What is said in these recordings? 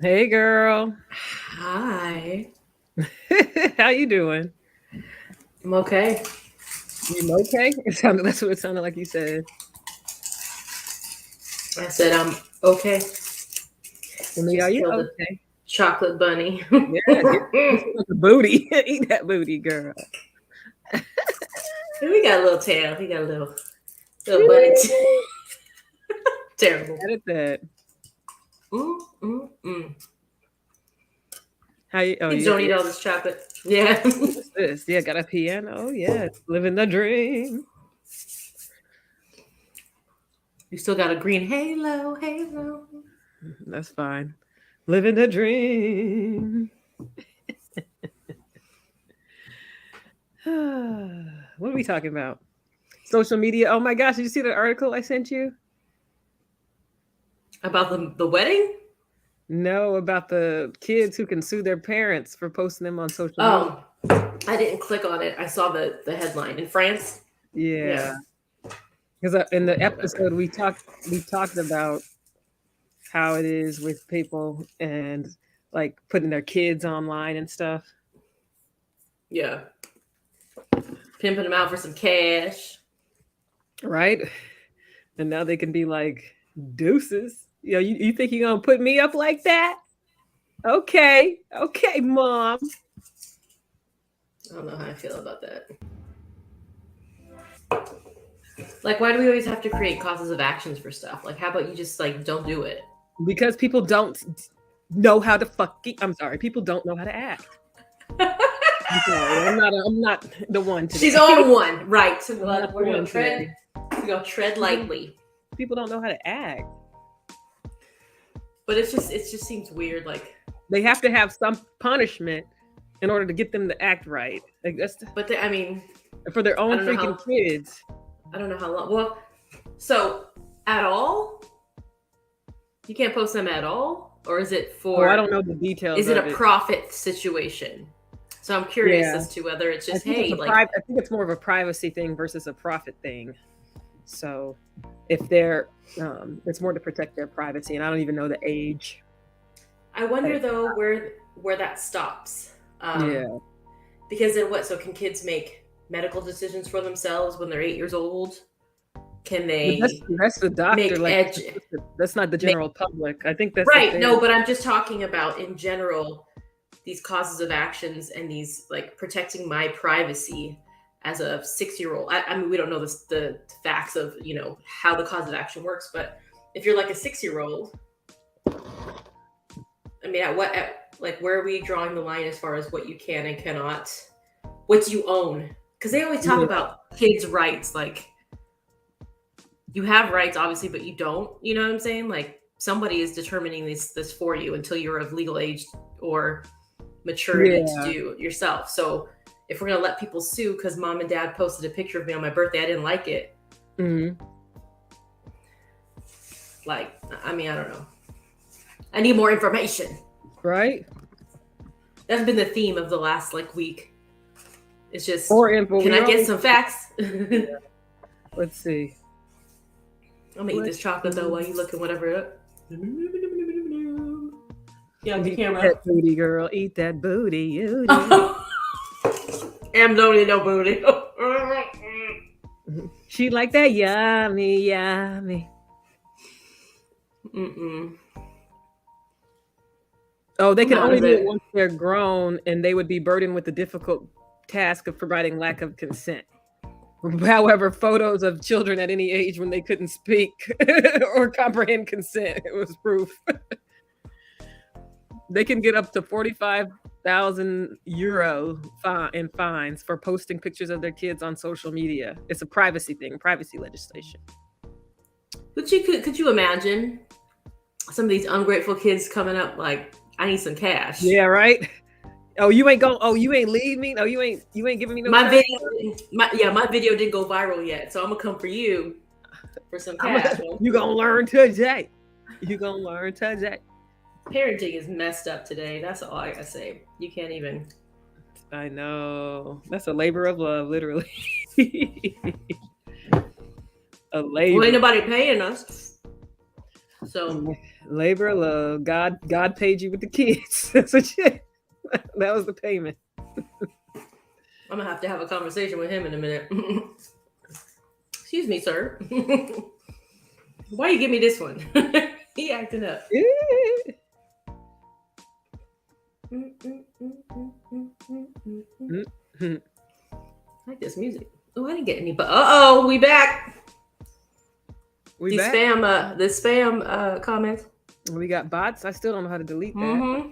Hey girl. Hi. How you doing? I'm okay. You okay? That's what it sounded like you said. I said I'm okay. I mean, are Just you killed a okay? chocolate bunny. Yeah, get some of the booty. Eat that booty, girl. We got a little tail. He got a little bunny. Terrible. Edit that. Mm, mm, mm. How you Kids you don't eat all this chocolate. Yeah. what's this? Yeah, got a piano. Oh yeah. Living the dream. You still got a green halo. Halo. That's fine. Living the dream. What are we talking about? Social media. Oh my gosh, did you see the article I sent you? About the wedding? No, about the kids who can sue their parents for posting them on social media. Oh, I didn't click on it. I saw the headline in France. Yeah. Yeah, because in Oh, I the don't remember. episode we talked about how it is with people and like putting their kids online and stuff, Yeah. Pimping them out for some cash. right? And now they can be like deuces. You think you're gonna put me up like that? Okay, okay, mom. I don't know how I feel about that. Like, why do we always have to create causes of actions for stuff? Like, how about you just like don't do it? Because people don't know how to fucking. I'm sorry, people don't know how to act. I'm sorry, I'm not the one She's today. on one, right? So I'm not the we're gonna one tread. today. We're gonna tread People lightly, people don't know how to act. but it just seems weird. Like, They have to have some punishment in order to get them to act right. Like but I mean, for their I own don't know freaking how. kids. I don't know how long. Well, so at all, you can't post them at all, or is it Oh, I for? don't know the details Is it a of it. profit situation? So I'm curious Yeah, as to whether it's I just think it's hey, a like, private. I think it's more of a privacy thing versus a profit thing. So if they're, it's more to protect their privacy, and I don't even know the age. I That wonder it, though where that stops. yeah, Because then what? So can kids make medical decisions for themselves when they're 8 years old? Can but that's they that's the doctor. make Like edge? that's not the Make, general public. I think that's the right? thing. No, but I'm just talking about in general these causes of actions and these like protecting my privacy as a 6 year old. I mean, we don't know the facts of how the cause of action works, but if you're like a 6 year old, I mean, like where are we drawing the line as far as what you can and cannot, what you own? Because they always talk Yeah, about kids' rights, like you have rights obviously but you don't, you know what I'm saying? Like somebody is determining this for you until you're of legal age or maturity to yeah. do it yourself. So if we're going to let people sue because mom and dad posted a picture of me on my birthday, I didn't like it, Hmm. like, I mean, I don't know, I need more information. Right. That's been the theme of the last like week. It's just, Or info. can We I get always. some facts? Yeah. I'm Let's see. gonna eat Let's this chocolate though see. while you looking whatever up. Yeah, the Eat camera. that booty, girl. Eat that booty, you do. Am don't need no booty. She like that yummy, yummy. Mm-mm. Oh, they I'm can out only of do it it. once they're grown, and they would be burdened with the difficult task of providing lack of consent. However, photos of children at any age when they couldn't speak or comprehend consent it was proof. They can get up to 45,000 euro in fines for posting pictures of their kids on social media. It's a privacy thing, privacy legislation. Could you imagine some of these ungrateful kids coming up like, I need some cash. Yeah, right. Oh, you ain't going. Oh, you ain't leave me. No, you ain't giving me no My time. my video didn't go viral yet, so I'm gonna come for you for some cash. Won't You you? gonna learn today. You gonna learn today. Parenting is messed up today. That's all I gotta say. You can't even. I know. That's a labor of love, literally. A Well, ain't labor. nobody paying us. So Labor of love. God paid you with the kids. That's what that was the payment. I'm gonna have to have a conversation with him in a minute. Excuse me, sir. Why you give me this one? He acting up. I like this music. Oh, I didn't get any. But we back. We the back? spam comments. We got bots. I still don't know how to delete that. Mm-hmm.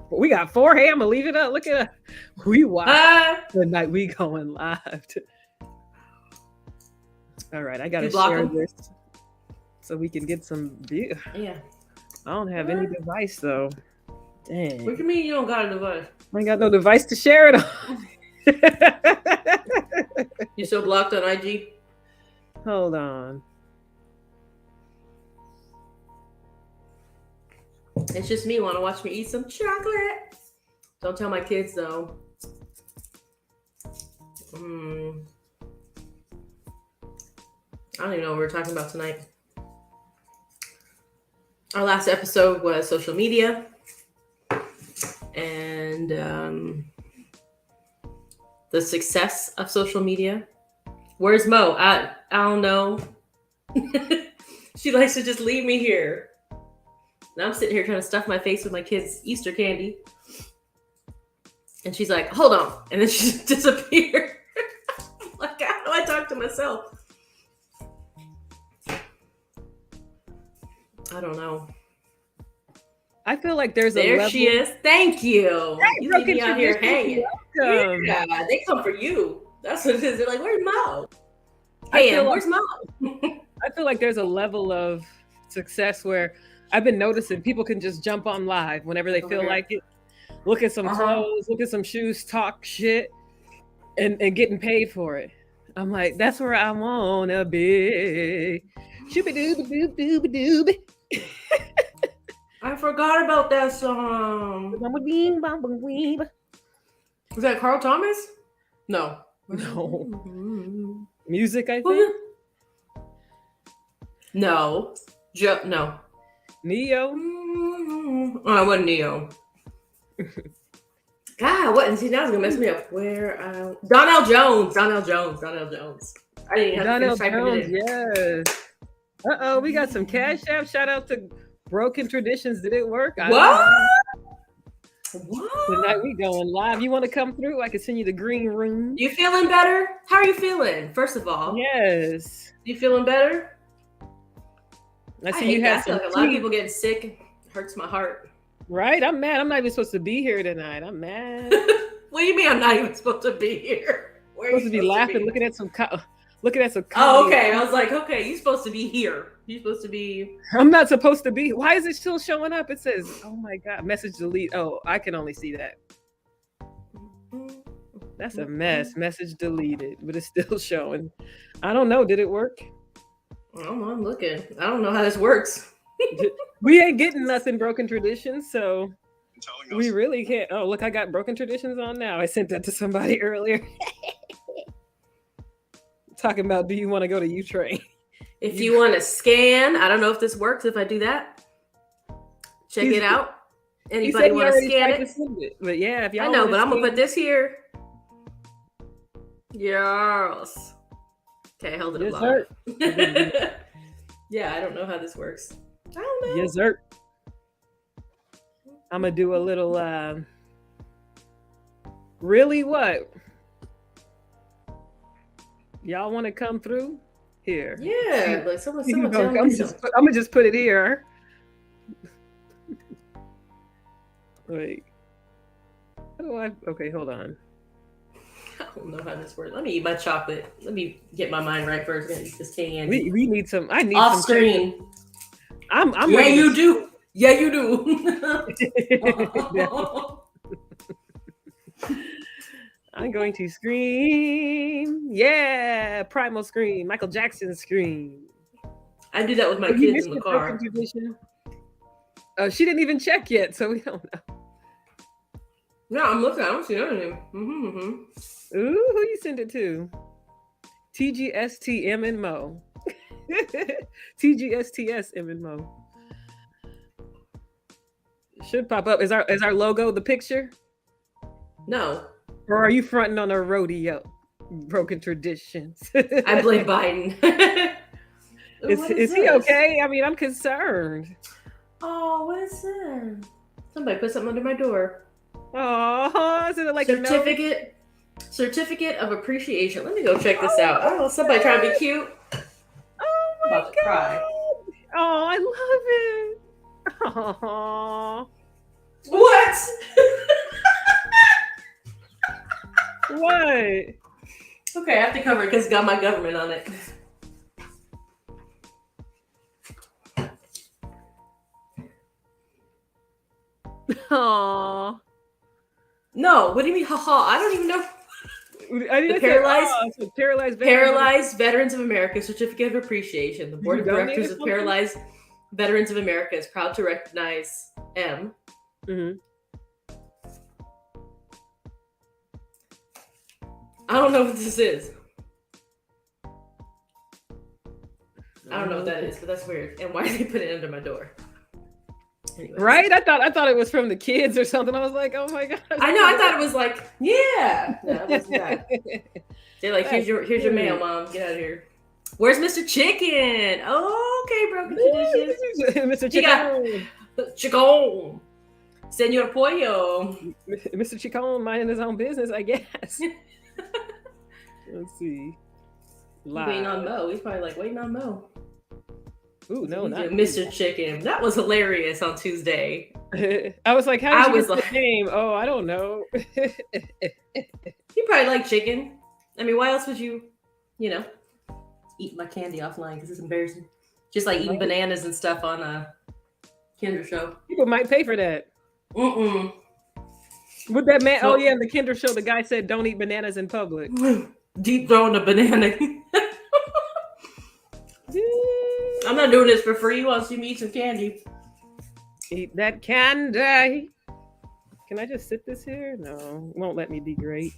But we got 4. Hey, I'm gonna leave it up. Look at us. We watch the night we going live. All right, I gotta share this so we can get some view. Yeah. I don't have any device though. Dang. What do you mean you don't got a device? I ain't got no device to share it on. You still blocked on IG? Hold on. It's just me. Want to watch me eat some chocolate? Don't tell my kids though. I don't even know what we're talking about tonight. Our last episode was social media and the success of social media. Where's Mo? I don't know. She likes to just leave me here. Now I'm sitting here trying to stuff my face with my kids' Easter candy. And she's like, hold on. And then she just disappeared. Like, how do I talk to myself? I don't know. I feel like there's there a level. She is. Thank you. Hey, you leave me out here hanging. Welcome. Yeah, they come for you. That's what it is. They're like, where's Mo? Hey, where's Mo? I feel like there's a level of success where I've been noticing people can just jump on live whenever they feel like it. Look at some clothes, look at some shoes, talk shit, and getting paid for it. I'm like, that's where I wanna be. Shooby-dooby-dooby-dooby-dooby. I forgot about that song. Was that Carl Thomas? No. Music, I think. No. No. Neo. Oh, I wasn't Neo. God, what? And see, now it's gonna mess me up. Donnell Jones. I didn't even have to finish typing it in. Yes. We got some Cash App. Shout out to Broken Traditions. Did it work? What? Tonight we going live. You want to come through? I can send you the green room. You feeling better? How are you feeling? First of all. Yes. You feeling better? I see you have like a lot of people getting sick. It hurts my heart. Right? I'm mad. I'm not even supposed to be here tonight. I'm mad. What do you mean I'm not even supposed to be here? Where are you supposed to be laughing, looking at some Oh, okay. I was like, okay, you're supposed to be here. You're supposed to be. I'm not supposed to be. Why is it still showing up? It says, oh my God, message delete. Oh, I can only see that. That's a mess. Message deleted, but it's still showing. I don't know. Did it work? I'm looking. I don't know how this works. We ain't getting nothing Broken Traditions, so we really can't. Oh, look, I got Broken Traditions on now. I sent that to somebody earlier. Talking about, do you want to go to U-Train? If you want to scan, I don't know if this works if I do that. Check it out. Anybody want to scan it? But yeah, if y'all I know, but I'm going to put this here. Yes. Okay, hold it up. Yeah, I don't know how this works. I don't know. Yes, sir. I'm going to do a little, really what? Y'all want to come through? Here. Yeah, like someone tell me something. I'm going to just put it here. Wait. How do I? Okay, hold on. I don't know how this works. Let me eat my chocolate. Let me get my mind right first. I'm gonna eat this candy. We need some. I need off some screen. Candy. I'm yeah, you do. Yeah, you do. I'm going to scream. Yeah, primal scream. Michael Jackson scream. I do that with my kids in the car. Oh, she didn't even check yet, so we don't know. No, I'm looking. I don't see anything. Ooh, who you send it to? TGSTM and Mo. TGSTS M and Mo. Should pop up. Is our logo the picture? No, Or are you fronting on a rodeo? Broken traditions. I blame Biden. Ooh, what Is he this? okay? I mean, I'm concerned. Oh, what is that? Somebody put something under my door. Oh, is it like a note? Certificate of appreciation. Let me go check this out. Oh, somebody trying to be cute. Oh I'm my about to cry. Oh, I love it. Oh, What? what? Okay, I have to cover it because it's got my government on it. Oh, No, what do you mean, haha? I don't even know. I didn't The Paralyzed Veterans of America Certificate of Appreciation. The Board of Directors of Paralyzed Veterans of America is proud to recognize M. Mm-hmm. I don't know what this is. I don't know what that is, but that's weird. And why did they put it under my door? Anyways. Right? I thought it was from the kids or something. I was like, oh my gosh. I know. I thought it was like, yeah. No, it wasn't that. They're like, here's your mail, Mom. Get out of here. Where's Mr. Chicken? Oh, okay, broken tradition. Mr. Chicken. Chicken. Senor Pollo. Mr. Chicken minding his own business, I guess. Let's see. Waiting on Mo. He's probably like, waiting on Mo. Ooh, no, not Mr. Chicken. That was hilarious on Tuesday. I was like, how did you get the name? Oh, I don't know. You probably like chicken. I mean, why else would you eat my candy offline? Because it's embarrassing. Just like eating bananas and stuff on a Kinder show. People might pay for that. Mm-mm. Would that man? Oh yeah, the Kinder show. The guy said, "Don't eat bananas in public." Deep throwing a banana. I'm not doing this for free. You want to see me eat some candy? Eat that candy. Can I just sit this here? No, it won't let me be great.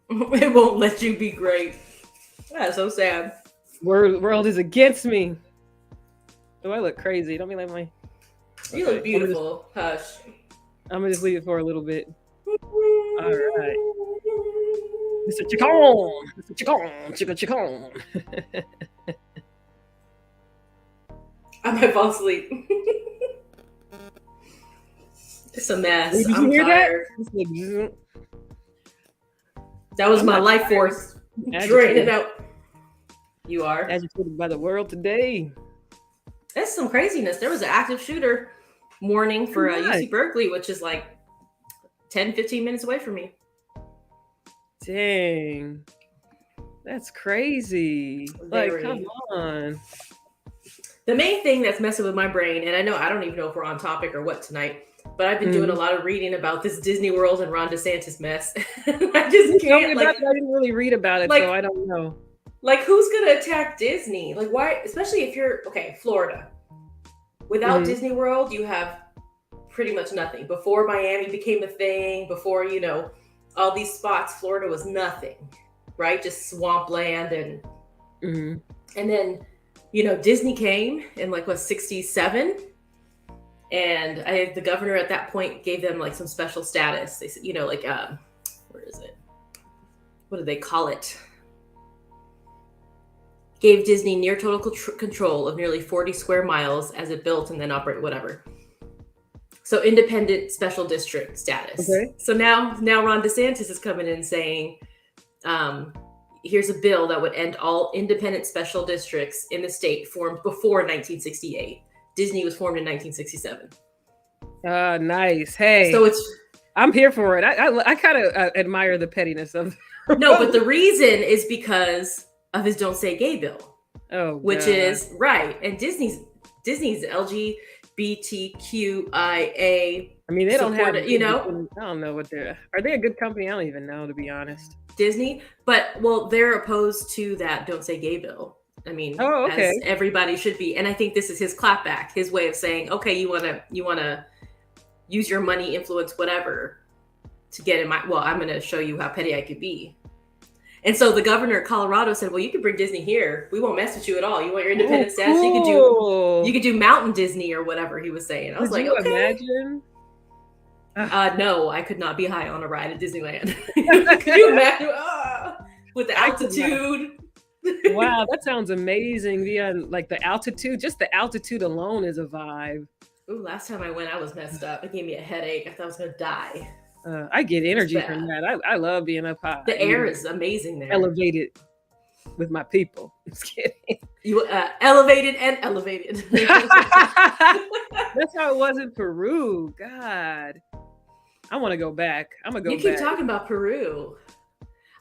It won't let you be great. That's so sad. World is against me. Do I look crazy? Don't be like my. You look beautiful. Hush. I'm gonna just leave it for a little bit. All right. Mr. Chicken. I might fall asleep. It's a mess. Did you I'm hear tired. That was my life force draining it out. You are agitated by the world today. That's some craziness. There was an active shooter warning for UC Berkeley, which is like 10, 15 minutes away from me. Dang. That's crazy. Like, come on. The main thing that's messing with my brain, and I don't even know if we're on topic or what tonight, but I've been doing a lot of reading about this Disney World and Ron DeSantis mess. I just can't. I didn't really read about it, so I don't know. Like, who's gonna attack Disney? Like, why? Especially if you're Florida. Without Disney World, you have pretty much nothing. Before Miami became a thing, before all these spots, Florida was nothing, right? Just swampland and then Disney came in 67. And the governor at that point gave them some special status. They said, where is it? What do they call it? Gave Disney near total control of nearly 40 square miles as it built and then operated, whatever. So independent special district status. Okay. So now Ron DeSantis is coming in saying, here's a bill that would end all independent special districts in the state formed before 1968. Disney was formed in 1967. Nice. Hey, so I'm here for it. I kind of admire the pettiness of. No, but the reason is because of his "Don't Say Gay" bill. Oh, which God. is right, and Disney's LGBTQIA. I mean, they don't have it. I don't know what are they a good company? I don't even know, to be honest. Disney, but they're opposed to that "Don't Say Gay" bill. I mean, as everybody should be. And I think this is his clapback, his way of saying, okay, you want to use your money, influence, whatever to get in I'm going to show you how petty I could be. And so the governor of Colorado said, well, you can bring Disney here. We won't mess with you at all. You want your independent status? You could do Mountain Disney or whatever he was saying. I was like, okay. Imagine? No, I could not be high on a ride at Disneyland. Could you imagine? With the altitude. Wow, that sounds amazing. Like the altitude, just the altitude alone is a vibe. Ooh, last time I went, I was messed up. It gave me a headache. I thought I was gonna die. I get energy from that. I love being up high. The air is amazing there. Elevated with my people. Just kidding. You elevated and elevated. That's how it was in Peru. God, I want to go back. I'm gonna go. You keep talking about Peru.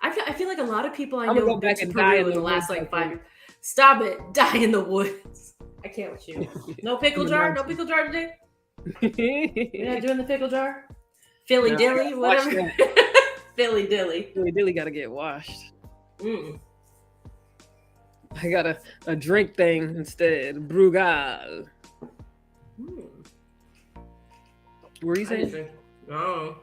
I feel like a lot of people I know have been to Peru in the last like 5 years. Stop it! Die in the woods. I can't with you. No pickle jar. No pickle jar today. You're not doing the pickle jar. Philly dilly, whatever. Philly dilly. Philly dilly got to get washed. Mm. I got a drink thing instead. Brugal. Mm. What were you saying? No.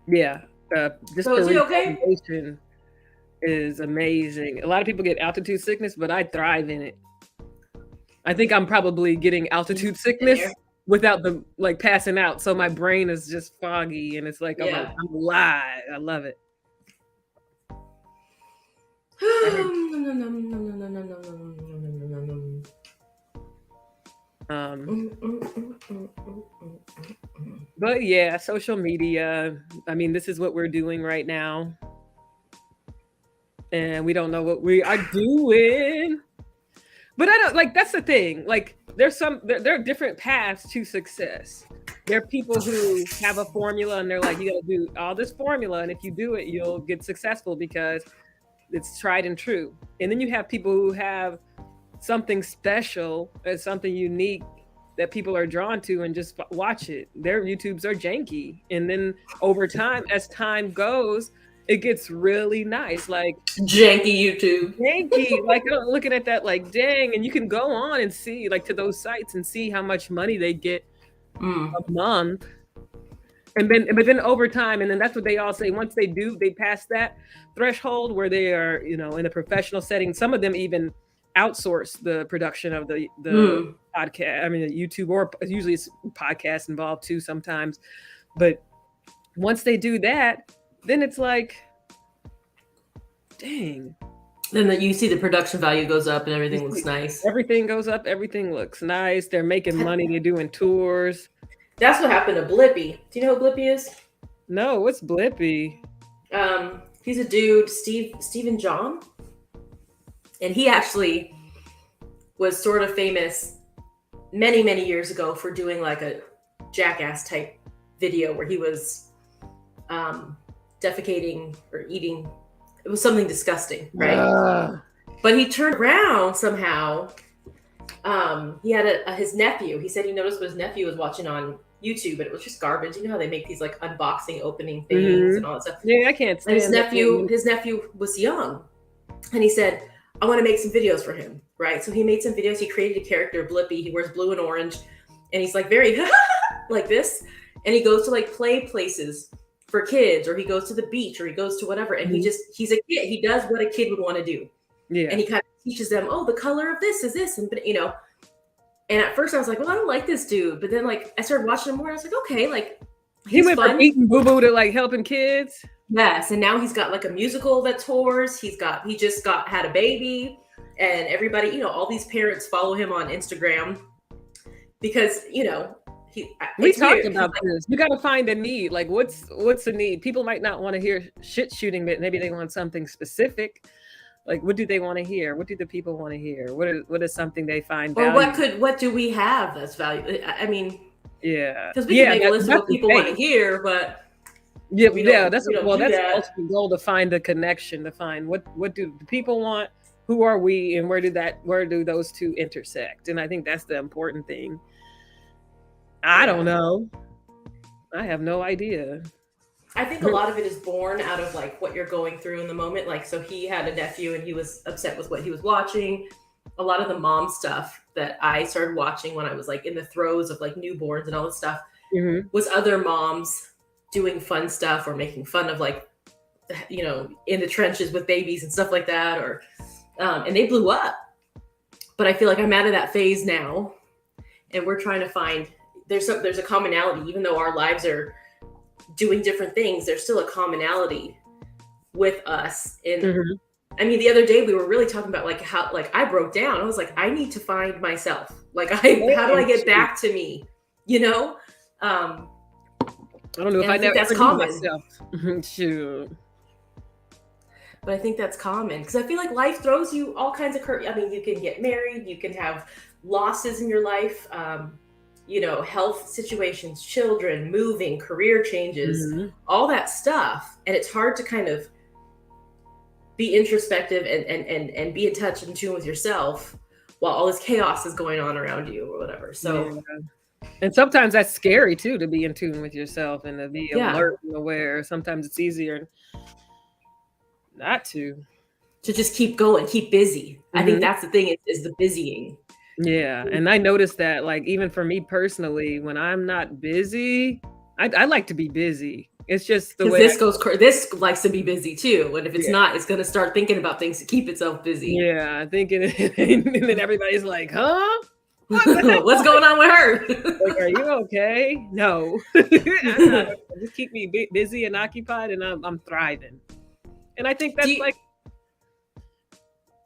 Yeah. This so is he okay? Is amazing. A lot of people get altitude sickness, but I thrive in it. I think I'm probably getting altitude sickness without the like passing out. So my brain is just foggy and it's like, I'm alive. I love it. But yeah, social media. I mean, this is what we're doing right now. And we don't know what we are doing. But I don't like, that's the thing. Like there are different paths to success. There are people who have a formula and they're like, you got to do all this formula. And if you do it, you'll get successful because it's tried and true. And then you have people who have something special and something unique that people are drawn to and just watch it. Their YouTubes are janky. And then over time, as time goes, it gets really nice. Like janky YouTube. Janky. Like looking at that, like, dang. And you can go on and see like to those sites and see how much money they get a month. But then over time, and then that's what they all say. Once they pass that threshold where they are, in a professional setting. Some of them even outsource the production of the podcast. I mean, YouTube, or usually it's podcasts involved too sometimes. But once they do that, then it's like, dang. Then you see the production value goes up and everything looks nice. Everything goes up. Everything looks nice. They're making money. They're doing tours. That's what happened to Blippi. Do you know who Blippi is? No, what's Blippi? He's a dude, Stephen John. And he actually was sort of famous many, many years ago for doing like a jackass type video where he was defecating or eating. It was something disgusting, right? But he turned around somehow. He had his nephew. He said he noticed what his nephew was watching on YouTube, but it was just garbage. You know how they make these like unboxing, opening things and all that stuff. Yeah, I can't stand his nephew was young, and he said, I want to make some videos for him, right? So he made some videos. He created a character, Blippi. He wears blue and orange, and he's like very like this. And he goes to like play places for kids, or he goes to the beach, or he goes to whatever. And he's a kid. He does what a kid would want to do. Yeah. And he kind of teaches them, oh, the color of this is this, and And at first I was like, well, I don't like this dude. But then like I started watching him more. I was like, okay, like he went from eating boo-boo to like helping kids. Yes, and now he's got like a musical that tours. He just had a baby, and everybody, all these parents follow him on Instagram because we talked about this. You got to find a need. Like, what's the need? People might not want to hear shit shooting, but maybe they want something specific. Like, what do they want to hear? What do the people want to hear? What is something they find valuable? Or what do we have that's valuable? I mean, yeah, because we can make a list of what people want to hear, but. That's the ultimate goal, to find the connection, to find what do the people want, who are we, and where do those two intersect? And I think that's the important thing. I don't know. I have no idea. I think a lot of it is born out of like what you're going through in the moment. Like, so he had a nephew and he was upset with what he was watching. A lot of the mom stuff that I started watching when I was like in the throes of like newborns and all this stuff was other moms doing fun stuff or making fun of like, in the trenches with babies and stuff like that, or and they blew up. But I feel like I'm out of that phase now. and we're trying to find there's a commonality. Even though our lives are doing different things, there's still a commonality with us. And I mean, the other day we were really talking about like how like I broke down. I was like, I need to find myself. Like how do I get back to me? You know? I don't know if I think that's common. Myself. Shoot. But I think that's common because I feel like life throws you all kinds of I mean, you can get married, you can have losses in your life, you know, health situations, children, moving, career changes, all that stuff. And it's hard to kind of be introspective and be in touch and tune with yourself while all this chaos is going on around you or whatever. So, and sometimes that's scary too, to be in tune with yourself and to be alert and aware. Sometimes it's easier not to just keep going, keep busy. I think that's the thing is the busying. Yeah. And I noticed that, like, even for me personally, when I'm not busy, I like to be busy. It's just the way this likes to be busy too. And if it's not, it's going to start thinking about things to keep itself busy. Yeah. Thinking, and then everybody's like, huh? What's going on with her? Like, are you okay? No. Just keep me busy and occupied, and I'm thriving. And I think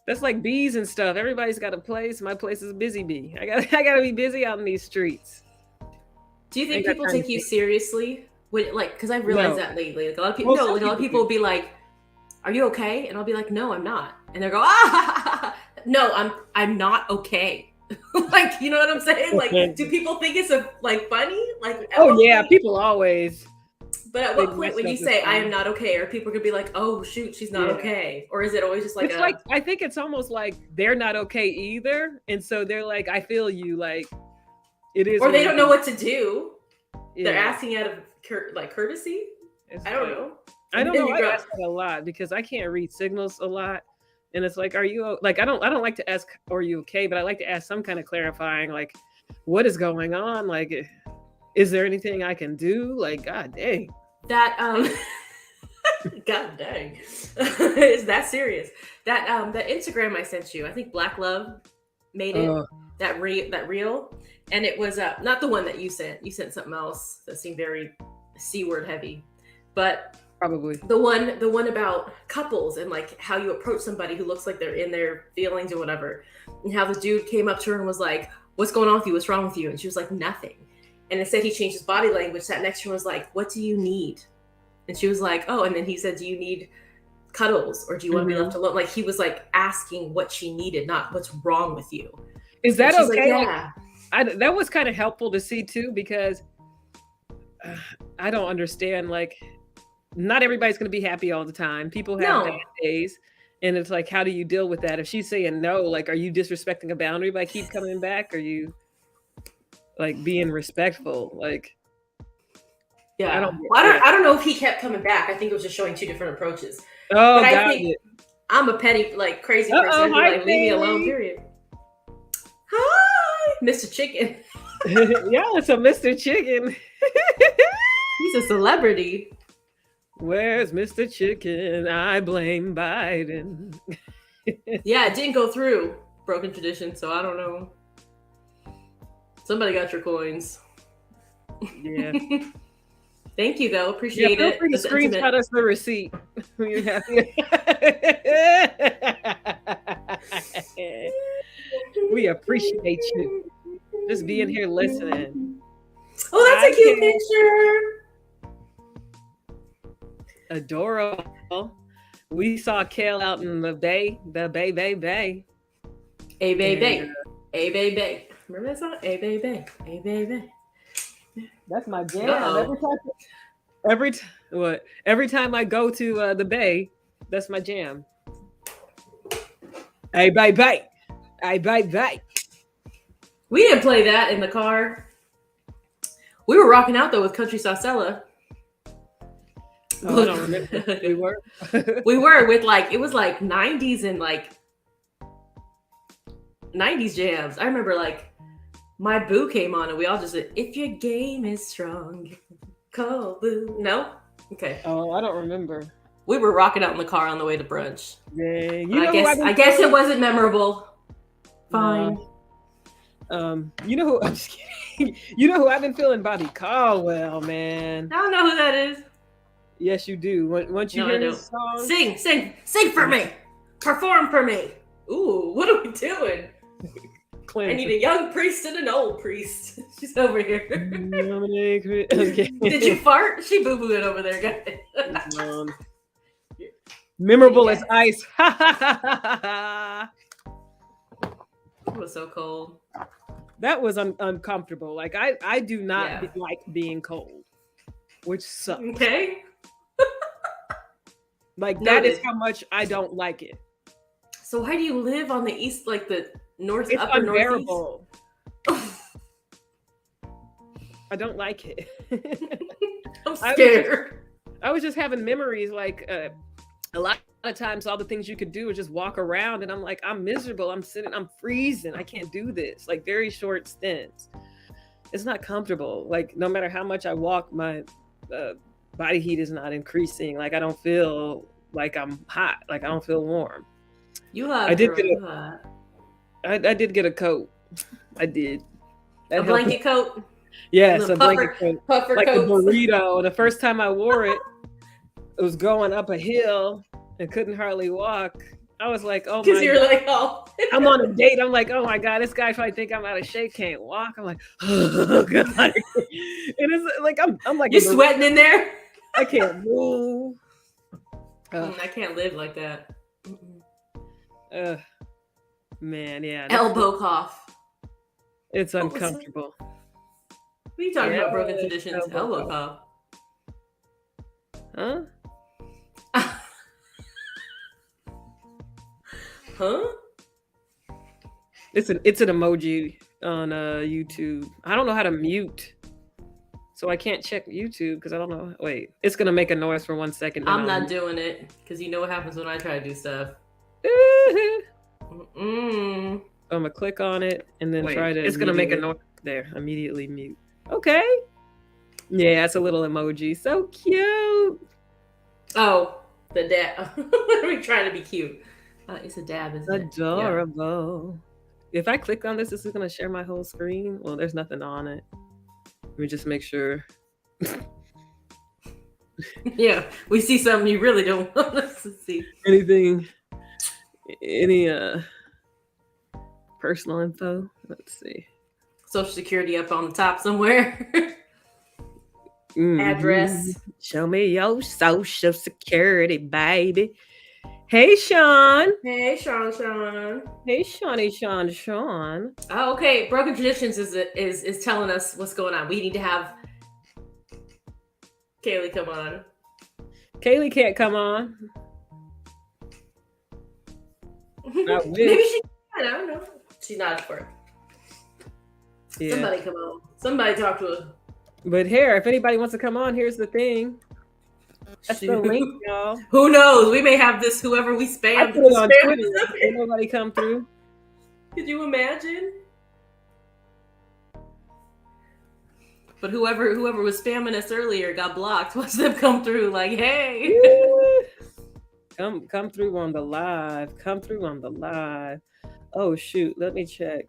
that's like bees and stuff. Everybody's got a place. My place is busy bee. I gotta be busy out in these streets. Do you think people take you seriously? Because I've realized that lately. Like a lot of people, a lot of people will be like, "Are you okay?" And I'll be like, "No, I'm not." And they'll go, "Ah, no, I'm not okay." Like, you know what I'm saying? Like, do people think it's funny? Like, people always. But at what point when you say I am not okay, are people gonna be like, "Oh shoot, she's not okay," or is it always just like? It's like, I think it's almost like they're not okay either, and so they're like, "I feel you," like it is, or they don't know what to do. They're asking out of courtesy. I don't know. I ask that a lot because I can't read signals a lot, and it's like, "Are you like?" I don't like to ask, "Are you okay?" But I like to ask some kind of clarifying, like, "What is going on? Like, is there anything I can do?" Like, God dang. That God dang, is that serious? That Instagram I sent you, I think Black Love made it. That reel, and it was not the one that you sent. You sent something else that seemed very C-word heavy, but probably the one about couples and like how you approach somebody who looks like they're in their feelings or whatever, and how the dude came up to her and was like, "What's going on with you? What's wrong with you?" And she was like, "Nothing." And instead he changed his body language, sat next to her and was like, "What do you need?" And she was like, "Oh," and then he said, "Do you need cuddles or do you want to be left alone?" Like he was like asking what she needed, not what's wrong with you. Is that okay? Like, that was kind of helpful to see too, because I don't understand, like, not everybody's going to be happy all the time. People have bad days. And it's like, how do you deal with that? If she's saying no, like, are you disrespecting a boundary by keep coming back? Are you like being respectful? Like, I don't know if he kept coming back. I think it was just showing two different approaches. Oh, but I think I'm a petty, like crazy person. I'd be like, leave me alone, period. Hi, Mr. Chicken. Yeah, it's a Mr. Chicken. He's a celebrity. Where's Mr. Chicken? I blame Biden. Yeah, it didn't go through. Broken tradition, so I don't know. Somebody got your coins. Yeah. Thank you, though. Appreciate it. Feel free to screenshot us the receipt. We appreciate you just being here listening. Oh, that's a cute picture. Adorable. We saw Kale out in the bay. A bay. A bay. Remember that song? A bay. That's my jam. Every time I go to the bay, that's my jam. Hey, bay. We didn't play that in the car. We were rocking out though with Country Salsella. Oh, I don't remember. We were. We were with it was like 90s and like 90s jams. I remember My Boo came on and we all just said, "If your game is strong, call Boo." No? Okay. Oh, I don't remember. We were rocking out in the car on the way to brunch. Dang. I guess it wasn't memorable. Fine. You know who? I'm just kidding. You know who I've been feeling? Bobby Caldwell, man. I don't know who that is. Yes, you do. Once you No, I hear don't. his song, Sing for me. Perform for me. Ooh, what are we doing? I need a young priest and an old priest. She's over here. Okay. Did you fart? She boo-booed over there, guys. Memorable as ice. It was so cold. That was uncomfortable. Like I do not Yeah. like being cold, which sucks. Okay. Like Noted. that is how much I don't like it. So why do you live on the east, like the north, It's upper unbearable. northeast? I don't like it. I'm scared. I was just having memories like a lot of times all the things you could do is just walk around and I'm like, I'm miserable. I'm sitting, I'm freezing. I can't do this. Like very short stints. It's not comfortable. Like no matter how much I walk, my body heat is not increasing. Like I don't feel like I'm hot. Like I don't feel warm. You hot. I did girl, get you hot. I did get a coat. I did. A blanket coat? Yes, a blanket coat. Puffer like coats. a burrito. The first time I wore it, it was going up a hill and couldn't hardly walk. I was like, oh my Because you're like, oh. I'm on a date. I'm like, oh my God, this guy probably think I'm out of shape, can't walk. I'm like, oh God. And it's like I'm like you sweating in there? I can't move. I can't live like that. Man, yeah. Elbow cough. It's uncomfortable. What are you talking about, broken traditions? Elbow cough. Huh? Huh? It's an emoji on YouTube. I don't know how to mute, so I can't check YouTube because I don't know. Wait, it's gonna make a noise for 1 second. I'm not doing it because you know what happens when I try to do stuff. I'm gonna click on it and then try to. It's gonna make a noise there. Immediately mute. Okay. Yeah, it's a little emoji. So cute. Oh, the dab. We're trying to be cute. It's a dab, isn't it? Adorable. Yeah. If I click on this, is it gonna share my whole screen? Well, there's nothing on it. Let me just make sure. Yeah, we see something you really don't want us to see. Anything? Any personal info? Let's see. Social security up on the top somewhere. Address. Show me your social security, baby. Hey, Sean. Hey, Sean. Hey, Sean. Oh, okay. Broken Traditions is telling us what's going on. We need to have Kaylee come on. Kaylee can't come on. Maybe she can. I don't know. She's not for it. Yeah. Somebody come on. Somebody talk to her. But here, if anybody wants to come on, here's the thing. That's the link, y'all. Who knows? We may have this whoever we spam. I put it on Twitter. Ain't nobody come through. Could you imagine? But whoever was spamming us earlier got blocked. Watch them come through like, hey. Come through on the live. Come through on the live. Oh shoot, let me check.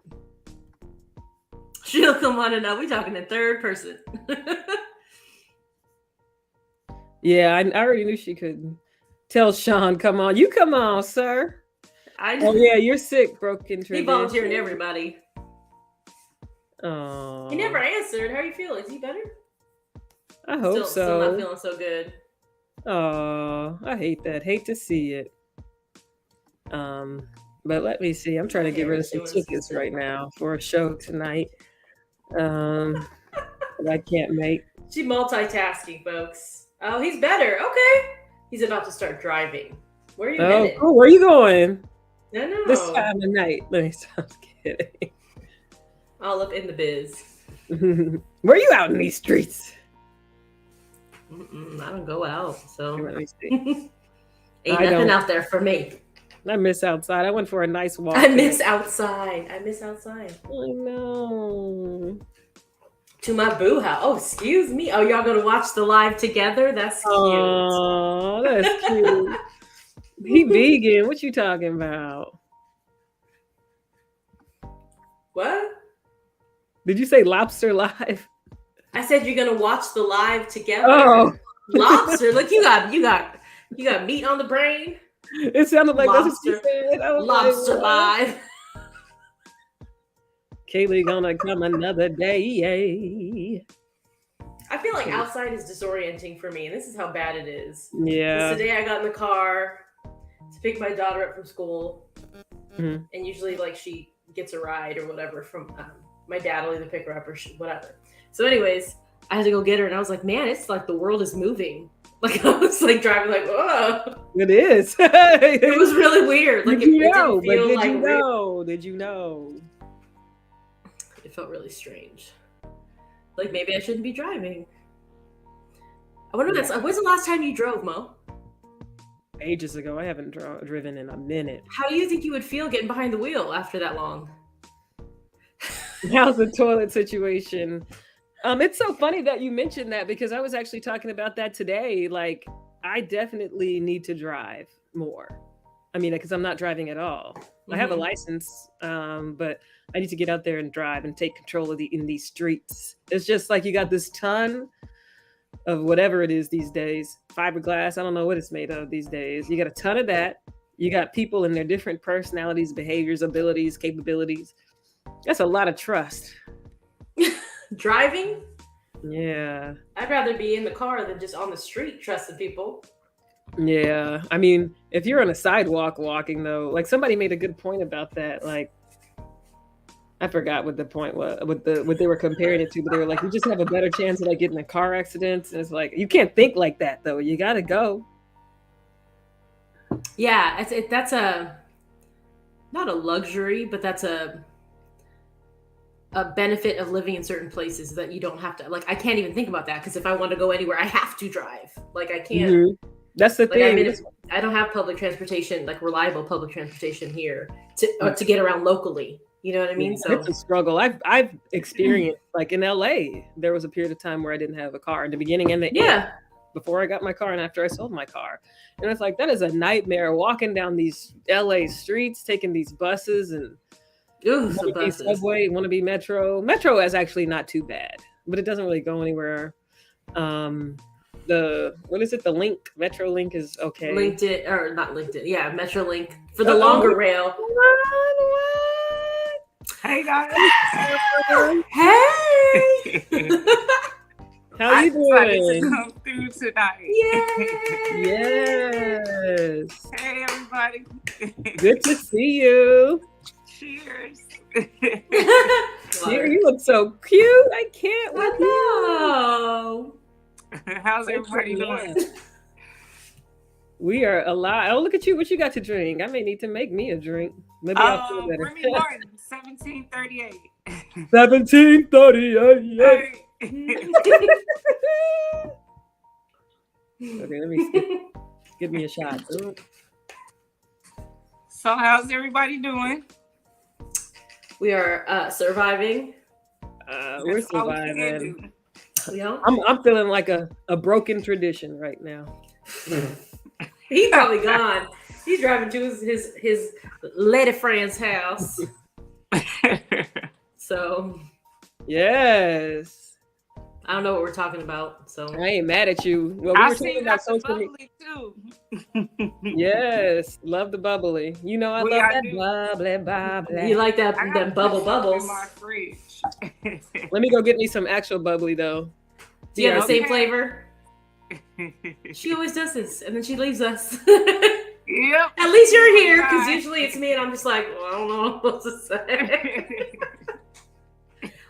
She'll come on and now we talking in third person. Yeah, I already knew she could. Tell Sean, come on. You come on, sir. I know. Oh yeah, you're sick, broken tradition. He volunteering everybody. Oh. He never answered. How are you feeling? Is he better? I hope so. Still not feeling so good. Oh, I hate that. Hate to see it. But let me see. I'm trying to get rid of some tickets right now for a show tonight. That I can't make. She multitasking, folks. Oh, he's better. Okay. He's about to start driving. Where are you headed? Cool. Where are you going? No. This time of night. Let me stop kidding. All up in the biz. Where are you out in these streets? I don't go out, so Let me see. ain't nothing out there for me. I miss outside. I went for a nice walk. I miss outside. I know. To my boo house. Oh, excuse me. Oh, y'all gonna watch the live together? That's cute. Oh, that's cute. He vegan. What you talking about? What? Did you say lobster live? I said you're gonna watch the live together. Oh, Lobster. Look, you got meat on the brain. it sounded like that's what you Lobster. said. I was Lobster like, what? live. Kaylee gonna come another day. I feel like outside is disorienting for me, and this is how bad it is. Yeah. Today I got in the car to pick my daughter up from school, Mhm. and usually like she gets a ride or whatever from my dad will either pick her up or whatever. So anyways, I had to go get her, and I was like, man, it's like the world is moving. Like I was like driving like, oh. It is. It was really weird. Like Did you it know? didn't feel Did like you real. know? Did you know? It felt really strange. Like maybe I shouldn't be driving. I wonder when's the last time you drove, Mo? Ages ago. I haven't driven in a minute. How do you think you would feel getting behind the wheel after that long? How's the toilet situation? It's so funny that you mentioned that because I was actually talking about that today. Like, I definitely need to drive more. I mean, because I'm not driving at all. I have a license, but I need to get out there and drive and take control of in these streets. It's just like you got this ton of whatever it is these days, fiberglass. I don't know what it's made of these days. You got a ton of that. You got people and their different personalities, behaviors, abilities, capabilities. That's a lot of trust. Driving? Yeah. I'd rather be in the car than just on the street trusting people. Yeah. I mean, if you're on a sidewalk walking though, like somebody made a good point about that. Like, I forgot what the point was, what they were comparing it to, but they were like, you just have a better chance of like getting in car accidents. And it's like, you can't think like that though. You gotta go. Yeah, that's not a luxury, but that's a benefit of living in certain places that you don't have to. Like, I can't even think about that because if I want to go anywhere, I have to drive. Like, I can't. Mm-hmm. That's the like, thing. I don't have public transportation, like reliable public transportation here to get around locally. You know what I mean? Yeah, so it's a struggle. I've experienced like in LA, there was a period of time where I didn't have a car in the beginning and the end, before I got my car and after I sold my car. And it's like, that is a nightmare walking down these LA streets, taking these buses and subway, want to be metro. Metro is actually not too bad, but it doesn't really go anywhere. What is it? The Link, Metro Link is okay. LinkedIn or not LinkedIn? Yeah, Metro Link for the longer rail. What? Hey guys. Hey. How you doing? To come through tonight. Yes. Hey everybody. Good to see you. Cheers. Here, you look so cute. I can't with you. How's everybody doing? We are alive. Oh, look at you. What you got to drink? I may need to make me a drink. Maybe I'll feel better. Remy Martin, 1738. 1738. Hey. Okay, let me give me a shot. Ooh. So how's everybody doing? We are surviving. We're surviving. Yeah. I'm feeling like a broken tradition right now. He's probably gone. He's driving to his lady friend's house. So yes. I don't know what we're talking about. So I ain't mad at you. Well, I were see talking about social bubbly too. Yes, love the bubbly. You know I love that bubbly. You like that bubbles? In my fridge. Let me go get me some actual bubbly though. Do you have the same flavor? She always does this, and then she leaves us. Yep. At least you're here, because usually it's me, and I'm just like, well, I don't know what to say.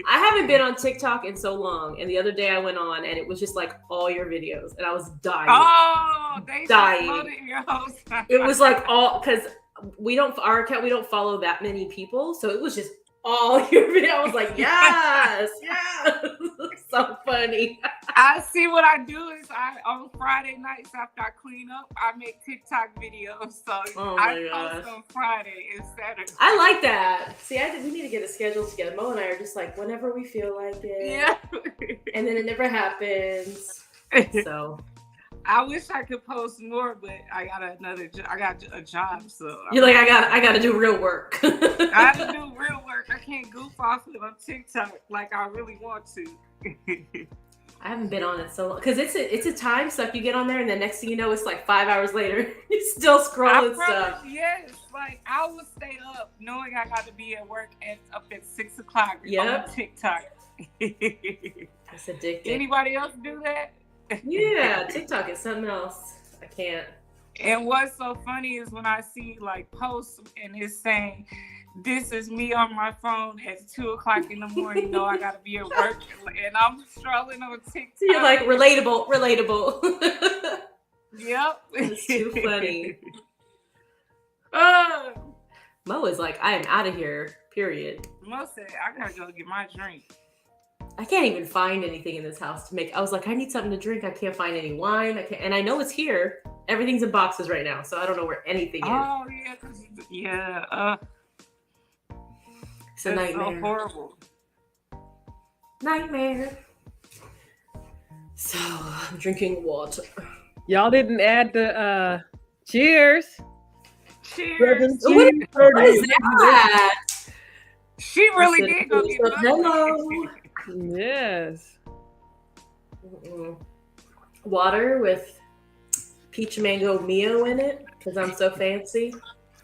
I haven't been on TikTok in so long, and the other day I went on, and it was just like all your videos, and I was dying. Oh, they dying. Your host. It was like all because our account we don't follow that many people, so it was just all your videos. I was like, yes, so funny. I see what I do is on Friday nights after I clean up, I make TikTok videos. So I post on Friday and Saturday. I like that. See, we need to get a schedule together. Mo and I are just like whenever we feel like it. Yeah. And then it never happens. So I wish I could post more, but I got I got a job, so you're like, I gotta do real work. I have to do real work. I can't goof off it on TikTok like I really want to. I haven't been on it so long because it's a time suck. You get on there, and the next thing you know, it's like 5 hours later. You're still scrolling stuff. Yes, like I will stay up knowing I got to be at work up at 6 o'clock on TikTok. That's addictive. Anybody else do that? Yeah, TikTok is something else. I can't. And what's so funny is when I see like posts and it's saying, "This is me on my phone at 2 o'clock in the morning. No, I gotta be at work," and I'm strolling on TikTok. You're like relatable. Yep, it's too funny. Mo is like, I am out of here. Period. Mo said, "I gotta go get my drink." I can't even find anything in this house to make. I was like, I need something to drink. I can't find any wine. And I know it's here. Everything's in boxes right now, so I don't know where anything is. Oh yeah, it's a nightmare. So horrible. Nightmare. So I'm drinking water. Y'all didn't add the cheers. Cheers. What is that? She really did go get hello. Yes. Water with peach mango Mio in it because I'm so fancy.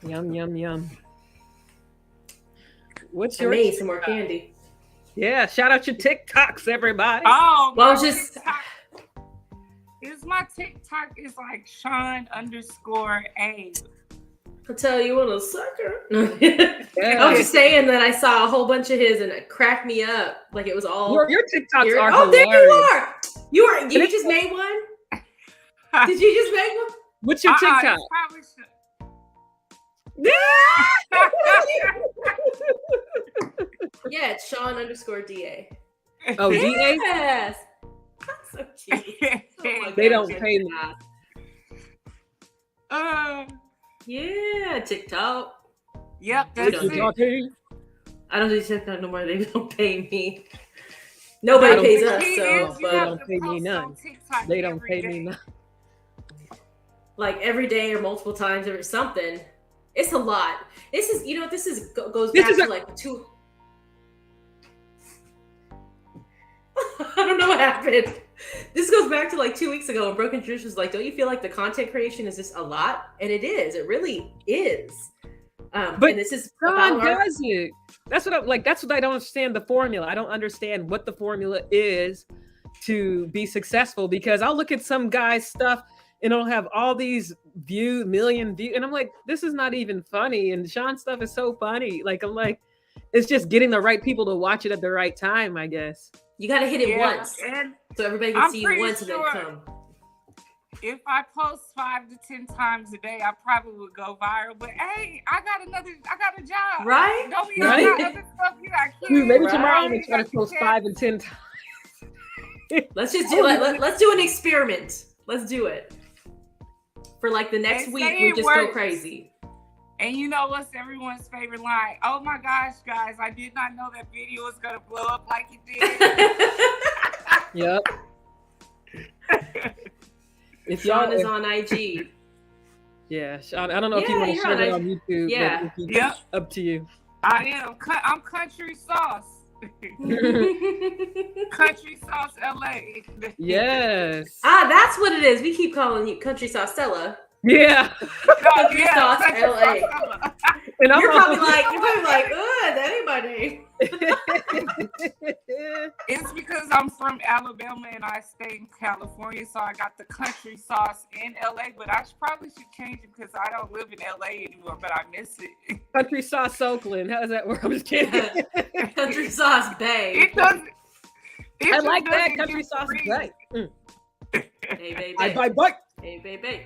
Yum, yum, yum. What's I your made some more candy. Yeah, shout out your TikToks, everybody. Oh, well, I was just my TikTok is like Sean_A. I'll tell you what, a sucker. I was just saying that I saw a whole bunch of his and it cracked me up. Like it was all your TikToks are oh, hilarious. There you are. You just made one? Did you just make one? What's your TikTok? Yeah, it's Sean_DA. Oh, DA? Yes. That's so cute. Oh they don't pay me. Yeah, TikTok. Yep, that's it. I don't do TikTok no more. They don't pay me. Nobody pays us, so they don't pay me none. They don't pay me none. Like every day or multiple times or something. It's a lot. This is, goes back to like 2. I don't know what happened. This goes back to like 2 weeks ago when Broken Tradition was like, don't you feel like the content creation is just a lot? And it is. It really is. But and this is God does it. That's what I don't understand the formula. I don't understand what the formula is to be successful because I'll look at some guy's stuff and it'll have all these million views. And I'm like, this is not even funny. And Sean's stuff is so funny. Like, I'm like, it's just getting the right people to watch it at the right time, I guess. You got to hit it once. And so everybody can see you once and then come. If I post 5 to 10 times a day, I probably would go viral. But hey, I got a job. Right? Don't be right? Other stuff you got kids. Dude, maybe tomorrow I'm going to try to post 5 and 10 times. Let's just do it. Let's do an experiment. Let's do it. For like the next week, we just go crazy. And you know what's everyone's favorite line? Oh my gosh, guys, I did not know that video was going to blow up like it did. Yep. If Sean is on IG. Yeah, Sean, I don't know if you want to share that on YouTube. Yeah. Yep. Up to you. I am. I'm Country Sauce. Country Sauce LA. Yes. That's what it is. We keep calling you Country Sauce Stella. Yeah. Country Sauce LA. And you're probably like, that ain't my name. It's because I'm from Alabama and I stay in California, so I got the Country Sauce in LA, but I probably should change it because I don't live in LA anymore, but I miss it. Country Sauce Oakland. How does that work? I'm just kidding. Country Sauce Bay. It doesn't. I like that. Country Sauce Bay. Hey, baby. Bye. Hey, baby.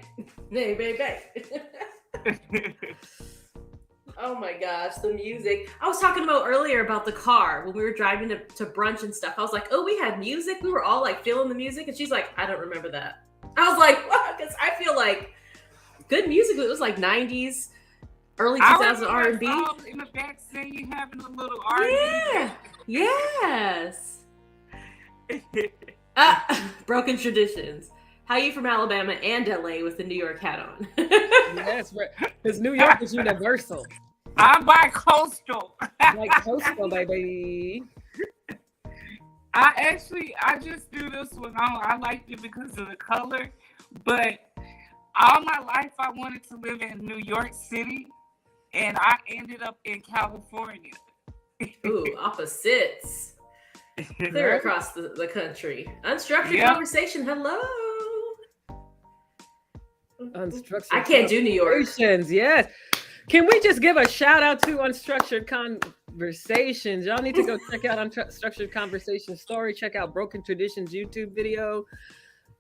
Hey, baby. Oh my gosh, the music. I was talking about earlier about the car when we were driving to brunch and stuff. I was like, oh, we had music. We were all like feeling the music. And she's like, I don't remember that. I was like, what? Because I feel like good music. It was like 90s, early 2000s R&B. In the back saying you having a little R&B. Yeah. Yes. Broken Traditions. How you from Alabama and LA with the New York hat on? Yes, because New York is universal. I'm bi-coastal. Like coastal, baby. I just do this one on. I liked it because of the color, but all my life I wanted to live in New York City, and I ended up in California. Ooh, opposites. Clear across the country. Unstructured Yep. conversation. Hello. Unstructured. I can't do New York. Conversations, yes. Can we just give a shout out to Unstructured Conversations? Y'all need to go check out Unstructured Conversations story. Check out Broken Traditions YouTube video.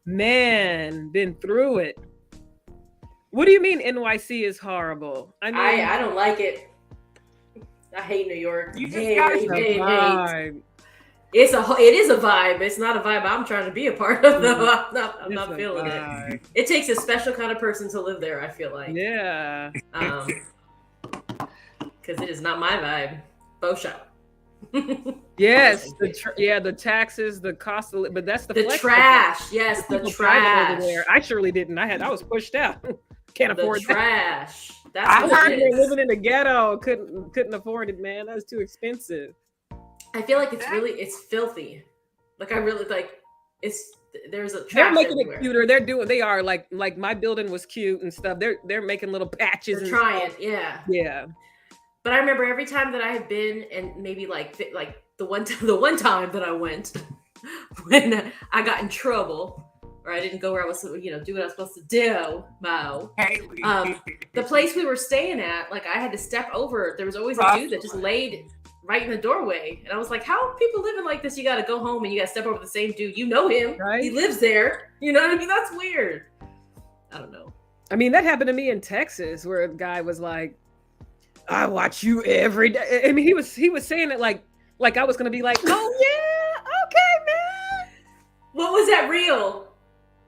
Man, been through it. What do you mean NYC is horrible? I mean, I don't like it. I hate New York. You just Hate. vibe. It is a vibe. It's not a vibe I'm trying to be a part of though. I'm not It's a feeling vibe. it. It takes a special kind of person to live there, I feel like. Yeah. Because it is not my vibe. Faux shop. Yes. The taxes, the cost of but that's the flex trash. Yes, the people private over trash. there. I surely didn't. I was pushed out. Can't afford The that. trash. I That's what heard it they were is. living in the ghetto. Couldn't afford it, man. That was too expensive. I feel like it's filthy. Like I really like there's a They're trash making everywhere. it cuter. They are like my building was cute and stuff. They're making little patches. They're and trying, stuff. yeah. Yeah. But I remember every time that I had been, and maybe like the one time that I went when I got in trouble, or I didn't go where I was, do what I was supposed to do, Mo. The place we were staying at, like I had to step over. There was always a dude that just laid right in the doorway, and I was like, "How are people living like this? You got to go home and you got to step over the same dude. You know him, Right? He lives there. You know what I mean? That's weird. I don't know. I mean, that happened to me in Texas, where a guy was like, "I watch you every day." I mean, he was saying it like I was gonna be like, "Oh yeah, okay, man." What was that reel?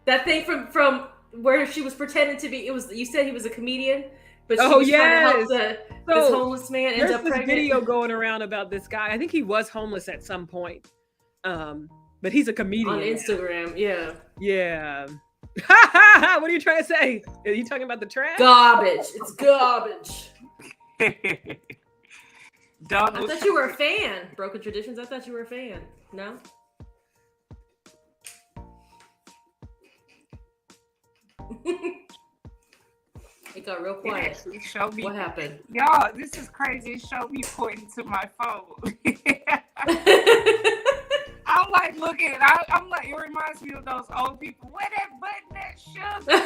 That thing from where she was pretending to be. You said he was a comedian, but she was trying to help this homeless man end There's up this pregnant. video going around about this guy. I think he was homeless at some point, but he's a comedian on now. Instagram. Yeah, Yeah. What are you trying to say? Are you talking about the trash? garbage. It's garbage. I Donald thought you were a fan. Broken Traditions. I thought you were a fan. No. It got real quiet. actually showed me. What happened? Y'all, this is crazy. It showed me pointing to my phone. I'm like looking. I'm like, it reminds me of those old people. Where that button that sugar?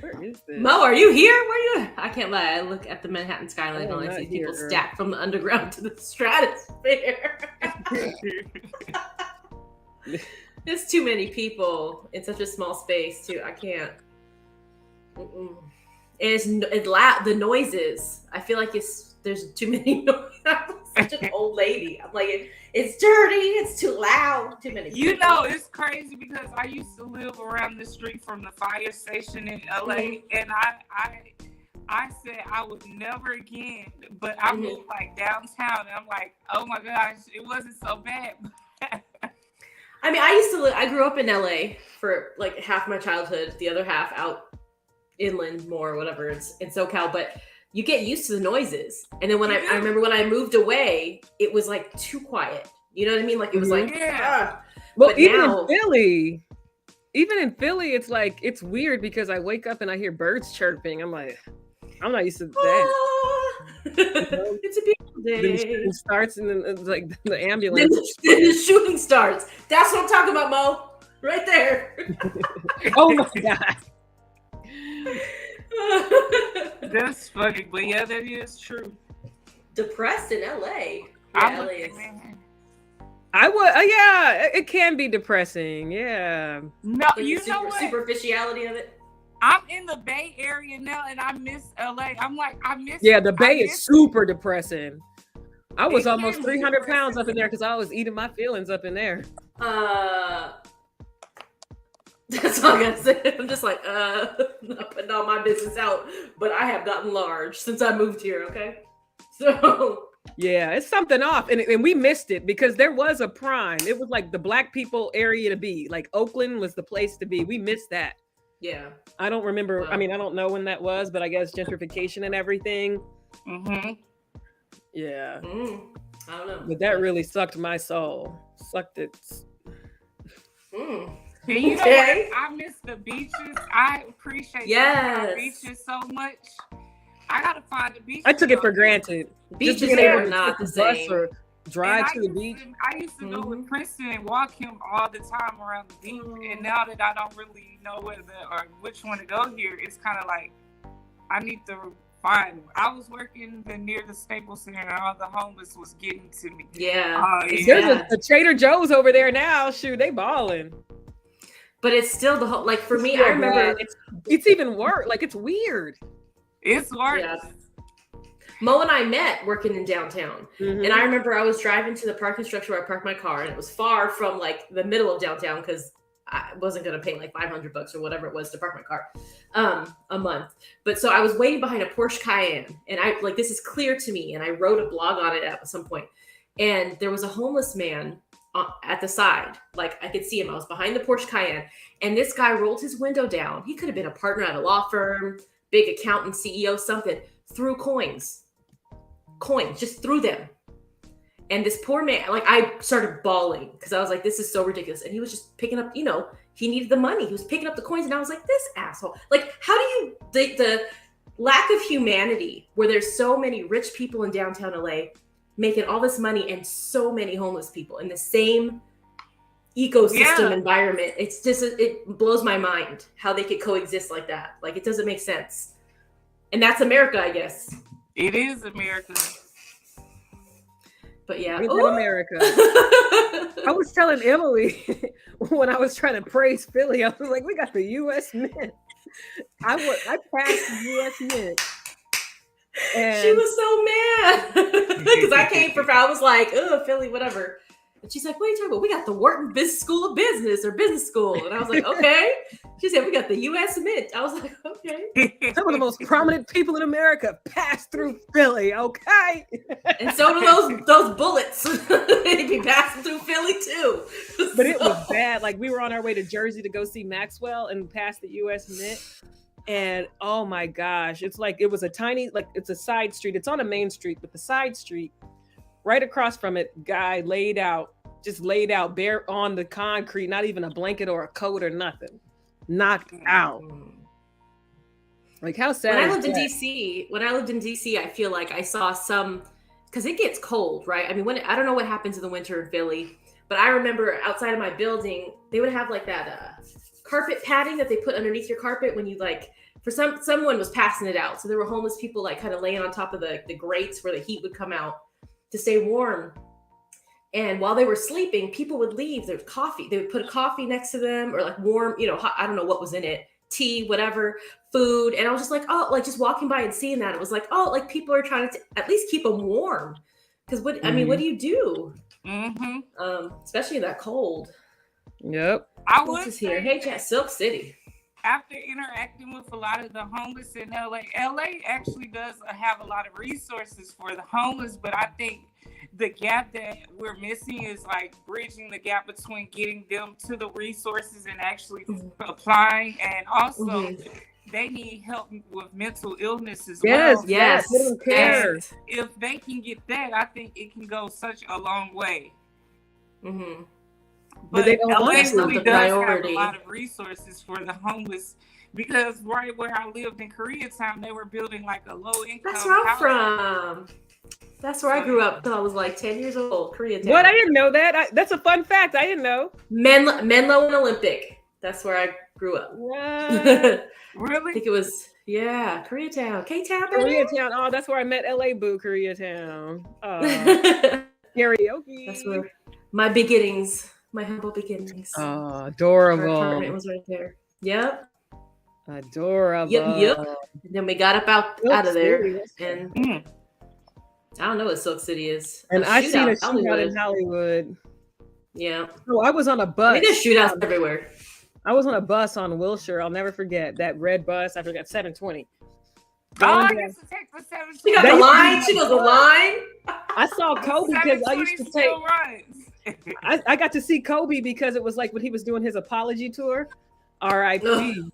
Where is this? Mo, are you here? Where are you? I can't lie. I look at the Manhattan skyline Oh, and I not see people here. stacked from the underground to the stratosphere. There's too many people in such a small space, too. I can't. Mm-mm. And it's loud. The noises. I feel like there's too many noises. I'm such an old lady. I'm like, it's dirty. It's too loud. Too many people. You know, it's crazy because I used to live around the street from the fire station in LA, and I said I would never again, but I moved like downtown, and I'm like, oh my gosh, it wasn't so bad. I mean, I grew up in LA for like half my childhood, the other half out inland more, whatever, it's in SoCal, but you get used to the noises. And then when I remember when I moved away, it was like too quiet. You know what I mean? Like it was like, Well, But even now- in Philly, it's like, it's weird because I wake up and I hear birds chirping. I'm like, I'm not used to that. It's a beautiful Then the day. shooting starts and then it's like the ambulance. Then the shooting starts. That's what I'm talking about, Mo. Right there. Oh my God. That's funny, but yeah, that is true. Depressed in LA. I'm Yeah, LA looking, is. man. I would, yeah, it can be depressing. Yeah. No, Like you the know what? superficiality of it. I'm in the Bay Area now, and I miss LA. I'm like, I miss. Yeah, the Bay I is miss- super depressing. I was It almost can be 300 pounds depressing. up in there because I was eating my feelings up in there. That's all I gotta say. I'm just like, not putting all my business out, but I have gotten large since I moved here, okay? So Yeah, it's something off, and we missed it because there was a prime. It was like the black people area to be. Like Oakland was the place to be. We missed that. Yeah. I don't remember. Wow. I mean, I don't know when that was, but I guess gentrification and everything. Mm-hmm. Yeah. I don't know. But that really sucked my soul. Sucked it. Mm. And you know what? I miss the beaches. I appreciate the beaches so much. I gotta find the beach. I took it for granted. Beaches there are not the same. Or drive to the beach. I used to go with Princeton and walk him all the time around the beach. And now that I don't really know which one to go here, it's kind of like I need to find. I was working near the Staples Center, and all the homeless was getting to me. Yeah, there's a Trader Joe's over there now. Shoot, they balling. But it's still the whole, like for me, I remember it's even worse. Like it's weird. It's worse. Yeah. Mo and I met working in downtown, and I remember I was driving to the parking structure where I parked my car, and it was far from like the middle of downtown because I wasn't going to pay like $500 or whatever it was to park my car a month. But so I was waiting behind a Porsche Cayenne, and I like, this is clear to me, and I wrote a blog on it at some point. And there was a homeless man at the side. Like I could see him. I was behind the Porsche Cayenne, and this guy rolled his window down. He could have been a partner at a law firm, big accountant, CEO, something. Threw coins, just threw them. And this poor man, like I started bawling because I was like, this is so ridiculous. And he was just picking up, he needed the money. He was picking up the coins, and I was like, this asshole. Like, how do you, the lack of humanity where there's so many rich people in downtown LA making all this money and so many homeless people in the same ecosystem environment. It's just, it blows my mind how they could coexist like that. Like, it doesn't make sense. And that's America, I guess. It is America. But yeah, America. I was telling Emily when I was trying to praise Philly, I was like, we got the U.S. Mint. I passed the U.S. Mint. And she was so mad because I came for, I was like, oh, Philly, whatever. And she's like, what are you talking about? We got the Wharton School of Business or Business School. And I was like, okay. She said, we got the U.S. Mint. I was like, okay. Some of the most prominent people in America passed through Philly, okay? And so do those bullets. They'd be passing through Philly too. But it was bad. Like, we were on our way to Jersey to go see Maxwell and passed the U.S. Mint. And oh my gosh, it's like, it was a tiny, like, it's a side street. It's on a main street, but the side street, right across from it, guy laid out bare on the concrete, not even a blanket or a coat or nothing. Knocked out. Like, how sad. When I lived in DC, I feel like I saw some, because it gets cold, right? I mean, I don't know what happens in the winter in Philly, but I remember outside of my building, they would have like that carpet padding that they put underneath your carpet when you like, someone was passing it out. So there were homeless people like kind of laying on top of the grates where the heat would come out to stay warm. And while they were sleeping, people would leave. There's coffee. They would put a coffee next to them, or like warm, hot, I don't know what was in it, tea, whatever, food. And I was just like, oh, like just walking by and seeing that, it was like, oh, like people are trying to at least keep them warm. Because what do you do? Especially in that cold. Yep. I was here. Hey, Silk City. After interacting with a lot of the homeless in LA actually does have a lot of resources for the homeless, but I think the gap that we're missing is like bridging the gap between getting them to the resources and actually applying. And also they need help with mental illness as well. Yes. If they can get that, I think it can go such a long way. But they don't LA want to. really does have a lot of resources for the homeless, because right where I lived in Koreatown, they were building like a low income. That's where I'm from. That's where I grew up until I was like 10 years old. Koreatown. What? I didn't know that. That's a fun fact. I didn't know. Menlo and Olympic. That's where I grew up. What? Really? I think it was, Koreatown. K-Town. Koreatown. Oh, that's where I met LA Boo, Koreatown. Karaoke. That's where my beginnings, my humble beginnings. Oh, adorable. Our apartment was right there. Yep. Adorable. Yep. And then we got up out of there. And I don't know what Silk City is. And I seen a shootout in Hollywood. Yeah. Oh, I was on a bus. There's shootouts everywhere. I was on a bus on Wilshire. I'll never forget that red bus. I forgot 720. I down. used to take the 7. She got the line. She goes the line. I saw Kobe because I used to take. Still runs. I got to see Kobe because it was like when he was doing his apology tour, R.I.P.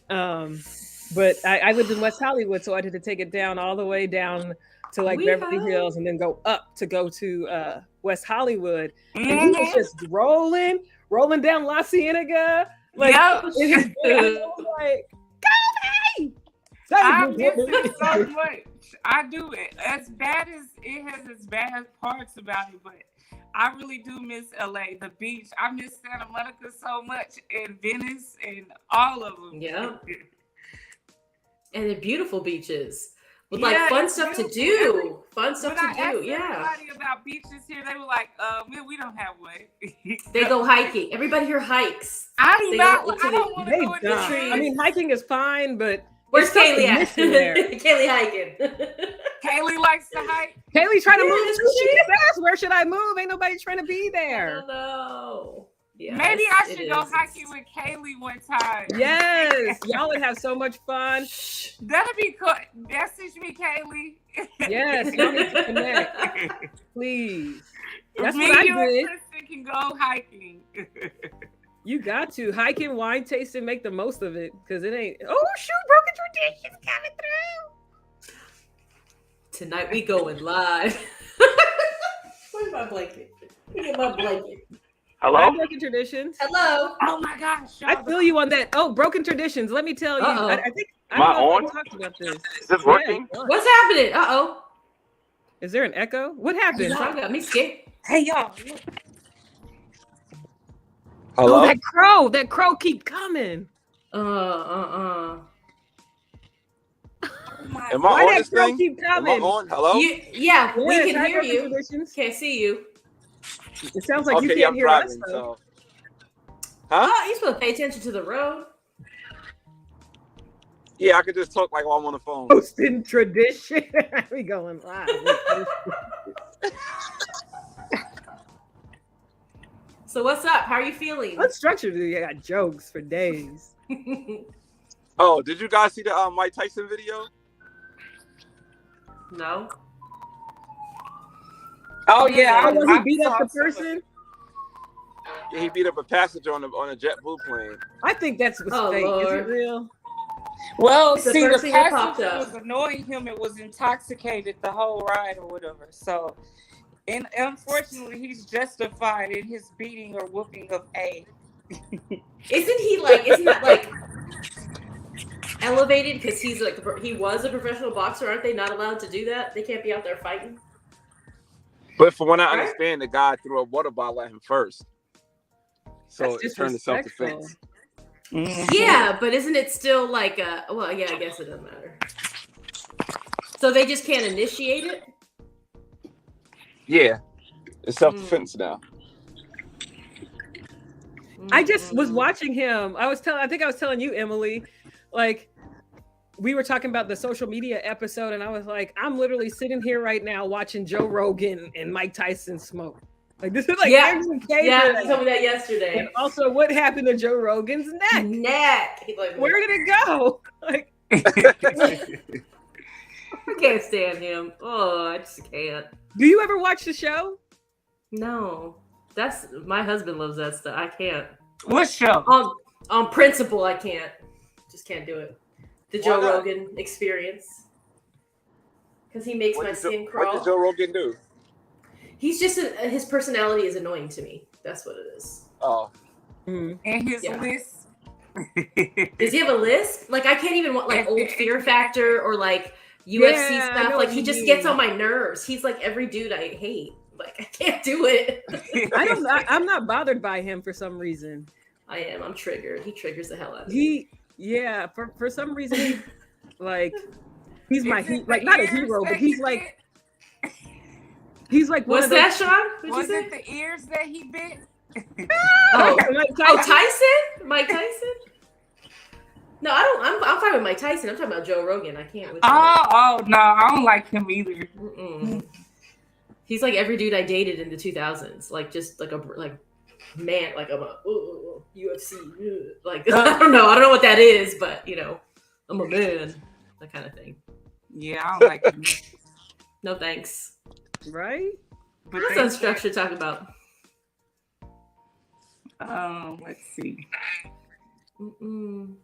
But I lived in West Hollywood, so I had to take it down all the way down to like Beverly Hills and then go up to go to West Hollywood. And he was just rolling down La Cienega. Like, in his bed. I was like, Kobe! I miss it so much. I do it. As bad as it has its bad parts about it, but I really do miss LA, the beach. I miss Santa Monica so much, and Venice, and all of them. Yeah. And the beautiful beaches with like fun stuff to do. Fun stuff to do. Yeah. Everybody about beaches here, they were like, we don't have one. They go hiking. Everybody here hikes. I don't want to go in the trees. I mean, hiking is fine, but where's Kaylee at? Kaylee hiking. Kaylee likes to hike. Kaylee trying to move. She says, where should I move? Ain't nobody trying to be there. I don't know. Yes, maybe I should go hiking with Kaylee one time. Yes, y'all would have so much fun. That'd be cool. Message me, Kaylee. Yes, y'all need to connect, please. That's me what I and did. Kristen can go hiking. You got to hiking, wine tasting, make the most of it because it ain't. Oh shoot, broken traditions coming through. Tonight we going live. Where's my blanket? Get my blanket. Hello? Broken traditions. Hello. Oh my gosh. I feel you on that. Oh, broken traditions. Let me tell you. I think Am I on? Talked about this. Is this working? Yeah. What's happening? Uh-oh. Is there an echo? What happened? Y'all got me scared. Hey, y'all. Hello? Oh, that crow keep coming. Am I Why on that this crow thing? keep Am I coming? on? Hello? Yeah, we Yes, can hi, hear broken you. traditions. Can't see you. It sounds like you Okay, can't I'm hear us. driving, Though. so. Huh? Oh, you're supposed to pay attention to the road. Yeah, I could just talk like while I'm on the phone. Posting tradition. We going live. So what's up? How are you feeling? What structure do you got? Jokes for days. Oh, did you guys see the Mike Tyson video? No. Oh yeah, Oh, was he beat up the person? Yeah, he beat up a passenger on a JetBlue plane. I think that's fake. Is it real? Well, It's the see, first the thing that popped passenger up. was annoying him and was intoxicated the whole ride or whatever. So, and unfortunately, he's justified in his beating or whooping of A. Isn't that like elevated because he was a professional boxer? Aren't they not allowed to do that? They can't be out there fighting. But from what I understand, the guy threw a water bottle at him first. So That's it turned to self-defense. Yeah, but isn't it still like well, yeah, I guess it doesn't matter. So they just can't initiate it? Yeah. It's self-defense now. I just was watching him. I think I was telling you, Emily, like we were talking about the social media episode, and I was like, I'm literally sitting here right now watching Joe Rogan and Mike Tyson smoke. Like this is like Yeah, you told me that yesterday. And also, what happened to Joe Rogan's neck? Like, where did it go? Like, I can't stand him. Oh, I just can't. do you ever watch the show? No, that's my husband loves that stuff. I can't. What show? On principle, I can't. Just can't do it. The Joe Rogan experience, because he makes my skin crawl. What did Joe Rogan do? He's just his personality is annoying to me. That's what it is. Oh. And his list. Does he have a list? Like I can't even want like old Fear Factor or like UFC stuff. Like he just gets on my nerves. He's like every dude I hate. Like I can't do it. I'm not bothered by him for some reason. I am. I'm triggered. He triggers the hell out of me. For some reason, he's my not a hero, but he's like what's that, Sean? Was it the ears that he bit? Tyson? Mike Tyson? No, I don't. I'm fine with Mike Tyson. I'm talking about Joe Rogan. I can't. With no, I don't like him either. He's like every dude I dated in the 2000s. Like just like man, like I'm a UFC. Like I don't know what that is, but you know, I'm a man. That kind of thing. Yeah, I don't like them. No thanks. Right? But What's unstructured talk about? Let's see.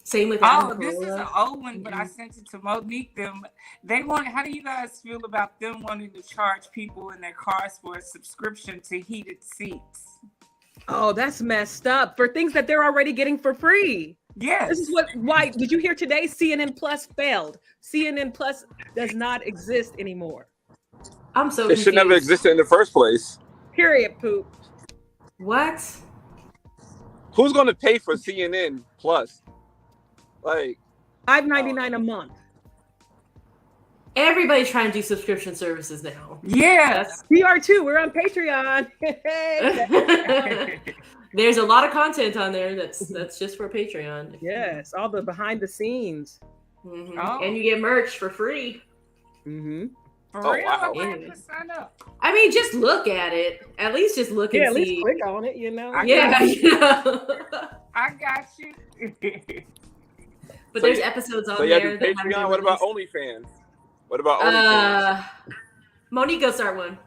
Same with This is an old one, but I sent it to Monique. How do you guys feel about them wanting to charge people in their cars for a subscription to heated seats? Oh, that's messed up for things that they're already getting for free. Yes. This is why did you hear today CNN Plus failed? CNN Plus does not exist anymore. I'm so It confused. should never existed in the first place. Period, poop. What? Who's going to pay for CNN Plus? Like, $5.99 a month. Everybody's trying to do subscription services now. Yes. We are too. We're on Patreon. There's a lot of content on there that's just for Patreon. Yes, all the behind the scenes. Mm-hmm. Oh. And you get merch for free. Mm-hmm. For Oh, real? wow. I have to sign up. I mean, just look at it. At least just look and Yeah, at see. least click on it, you know. Yeah, I got you. But So there's you- episodes on so you have there. the that haven't Patreon. been What about released. OnlyFans? What about OnlyFans? Monique, go start one.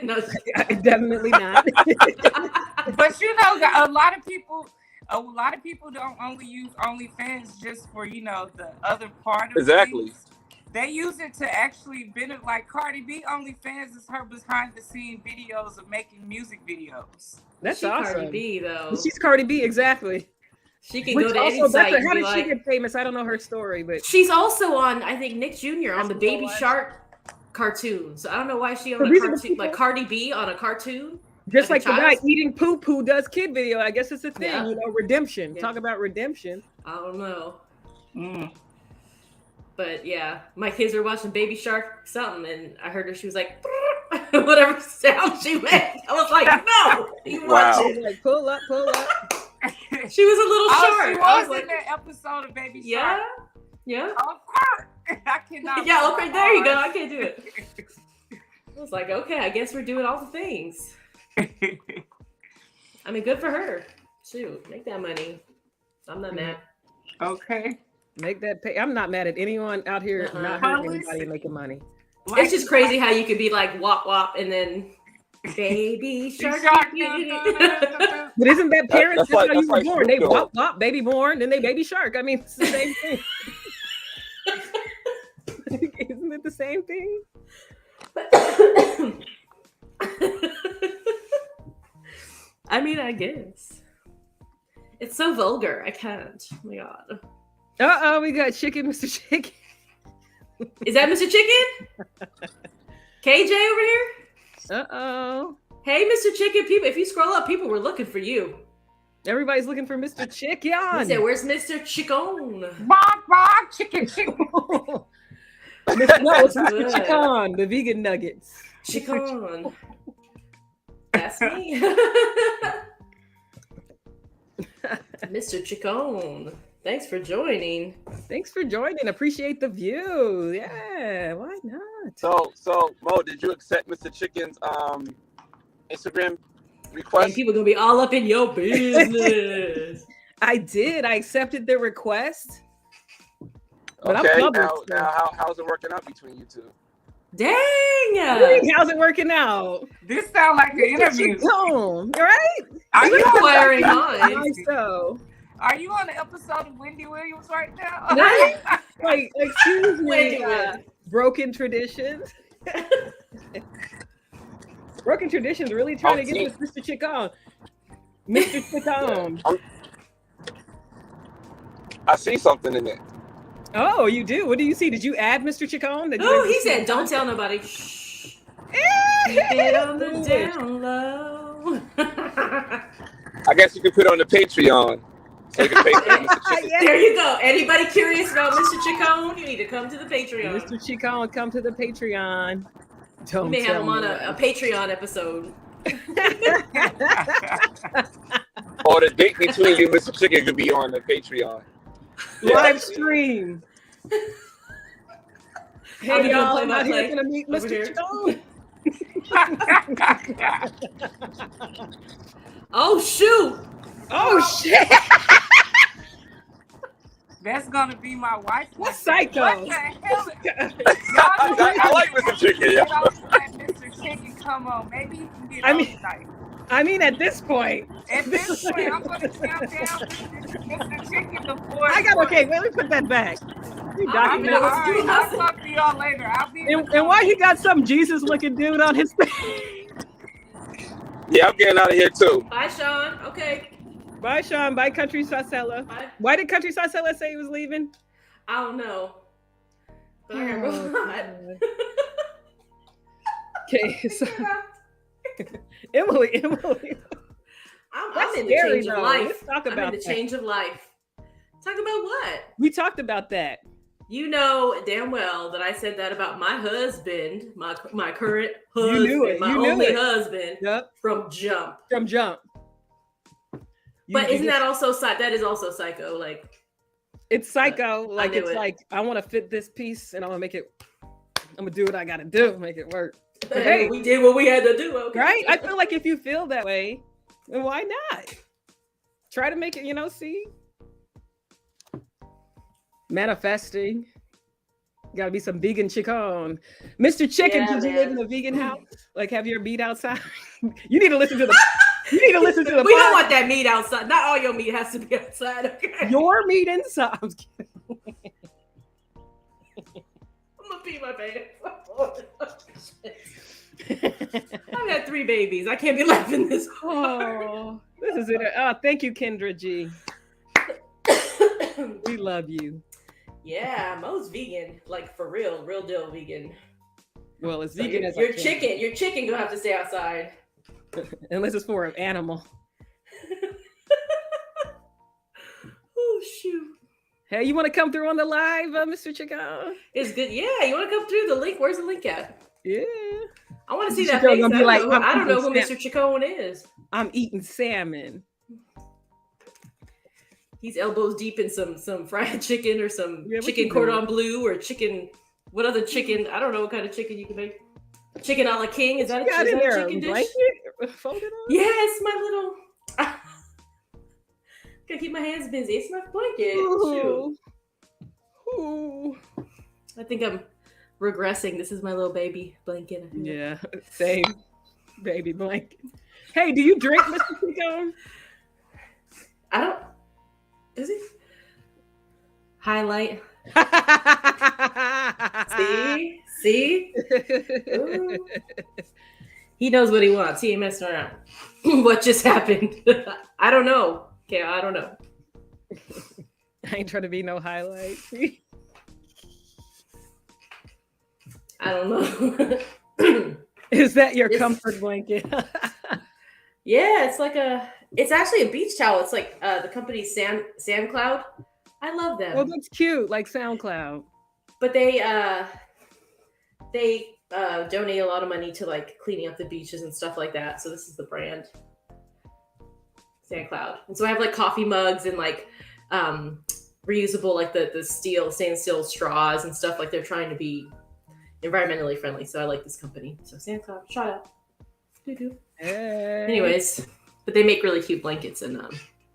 No, Definitely not. But you know, a lot of people don't only use OnlyFans just for the other part of Exactly. things. They use it to actually benefit. Like Cardi B, OnlyFans is her behind the scene videos of making music videos. That's she awesome. Cardi B though. She's Cardi B, exactly. She can Which go to any also, site. how and be did she like, get famous? I don't know her story, but she's also on, I think, Nick Jr. on the That's Baby what- Shark cartoon. So I don't know why she on So a these are the cartoon, like people- Cardi B on a cartoon. just Like like a the guy child? eating poop who does kid video, I guess it's a thing. Yeah. Redemption. Yeah. Talk about redemption. I don't know. Mm. But yeah, my kids were watching Baby Shark something, and I heard her. She was like, whatever sound she made. I was like, no, you Wow. watch it. Like, pull up, pull up. She was a little Oh, shark. she I was was in like, that episode of Baby yeah, Shark. yeah, Of course. I cannot. yeah. Okay, there you go. I can't do it. I was like, okay, I guess we're doing all the things. I mean, good for her. Shoot, make that money. I'm not mad. Okay. Make that pay. I'm not mad at anyone out here Uh-uh. not hurting anybody making money. It's just crazy how you could be like wop wop and then baby shark. But isn't that parents? That's That's, like- how you that's were like born. They Snoop wop wop, baby born, then they baby shark. I mean, it's the same thing. Isn't it the same thing? I mean, I guess. It's so vulgar. I can't. Oh my god. Uh-oh, we got chicken, Mr. Chicken. Is that Mr. Chicken? KJ over here? Uh-oh. Hey, Mr. Chicken, people, if you scroll up, people were looking for you. Everybody's looking for Mr. He Chicken. said, where's Mr. Chicken? Bark, bark, chicken, chicken. No, it's Mr. Good. Chicken, the vegan nuggets. Chicken. That's me. Mr. Chicken. Thanks for joining. Thanks for joining. Appreciate the view. Yeah, why not? So Mo, did you accept Mr. Chicken's Instagram And request? people gonna be all up in your business. I did. I accepted the request. But Okay, I'm public. now how's it working out between you two? Dang! How's it working out? This sounds like an interview. Home, right? Are you, Inquiring minds. Nice so. are you on the episode of Wendy Williams right now? Right? Like, excuse Wendy me. Williams. Broken traditions. Broken traditions really trying to get this Mr. Chicken. Mr. Chicken. I see something in it. Oh, you do? What do you see? Did you add Mr. Chicken? Did you Oh, add he Mr. said, don't tell nobody. Shh. Keep it on the Foolish. down low. I guess you can put it on the Patreon. So you can pay for Mr. Chicken. Yeah. There you go. Anybody curious about Mr. Chicken? You need to come to the Patreon. Mr. Chicken, come to the Patreon. We Don't may have tell him on me a Patreon episode. Or the date between you and Mr. Chicken could be on the Patreon. live stream. I'll be Hey doing y'all, I'm out play-by-play here gonna meet over Mr. here. Chicken. Oh, shoot. Oh shit! That's gonna be my wife. What psycho? What the hell? I like Mr. Chicken. Get Yeah. off and let Mr. Chicken come on. Maybe he can get I on mean- tonight. I mean, at this point, At this point, I'm gonna count down Mr. Chicken before. okay, let me put that back. You I'm document- gonna- All right, I'll talk to y'all later. I'll be. and why he got some Jesus looking dude on his face? Yeah, I'm getting out of here too. Bye, Sean. Okay. Bye, Sean. Bye, Country Sasella. Bye. Why did Country Sasella say he was leaving? I don't know. But I gotta Oh, go on. Okay, so Emily. I'm in the scary, change of though. life. Let's talk I'm about in the that. change of life. Talk about what? We talked about that. You know damn well that I said that about my husband, my current You husband, knew it. my You knew only it. husband Yep. from jump. From jump. But isn't that also that is also psycho? Like it's psycho. Like knew it's it. like I want to fit this piece and I'm gonna make it. I'm gonna do what I gotta do, make it work. But hey, hey, we did what we had to do. Okay. right? I feel like if you feel that way, then why not? Try to make it, see? Manifesting. Gotta be some vegan chicken. Mr. Chicken, Yeah, did you man. live in a vegan house? Like have your meat outside? You need to listen to the you need to listen to the We don't pod- want that meat outside. Not all your meat has to be outside. Okay. your meat inside. I'm just kidding. I'm gonna pee my pants. I've had 3 babies. I can't be laughing this hard. Oh, this is it. Oh, thank you, Kendra G. We love you. Yeah, Mo's vegan, like for real deal vegan. Well, it's So vegan your, as your chicken, your chicken gonna have to stay outside. unless it's for an animal. Oh shoot! Hey, you want to come through on the live, Mr. Chicken? It's good. Yeah, you want to come through the link? Where's the link at? Yeah. I want to see Mr. that Chacon face. gonna I be don't, like, know, I don't know who I'm Mr. Chacon is. I'm eating salmon. He's elbows deep in some fried chicken or some Yeah, what chicken you cordon bleu or chicken. What other chicken? I don't know what kind of chicken you can make. Chicken a la king. Is that a, Got is in that a there, chicken dish? blanket, fold it on. Yes, my little. Gotta keep my hands busy. It's my blanket. Shoot. Ooh. Ooh. I think I'm regressing. This is my little baby blanket. I think. Yeah, same baby blanket. Hey, do you drink, Mr. Chicken? I don't. Is it? Highlight. See? Ooh. He knows what he wants. He ain't messing around. What just happened? I don't know. Okay, I don't know. I ain't trying to be no highlight. I don't know. Is that your It's- comfort blanket? Yeah, it's actually a beach towel. It's like the company SandCloud. I love them. Well, that's cute, like SoundCloud. But they donate a lot of money to like cleaning up the beaches and stuff like that. So this is the brand SandCloud. And so I have like coffee mugs and like reusable like the stainless steel straws and stuff. Like they're trying to be environmentally friendly. So I like this company. So SandCloud, shout out. Doo-doo. Hey. Anyways, but they make really cute blankets and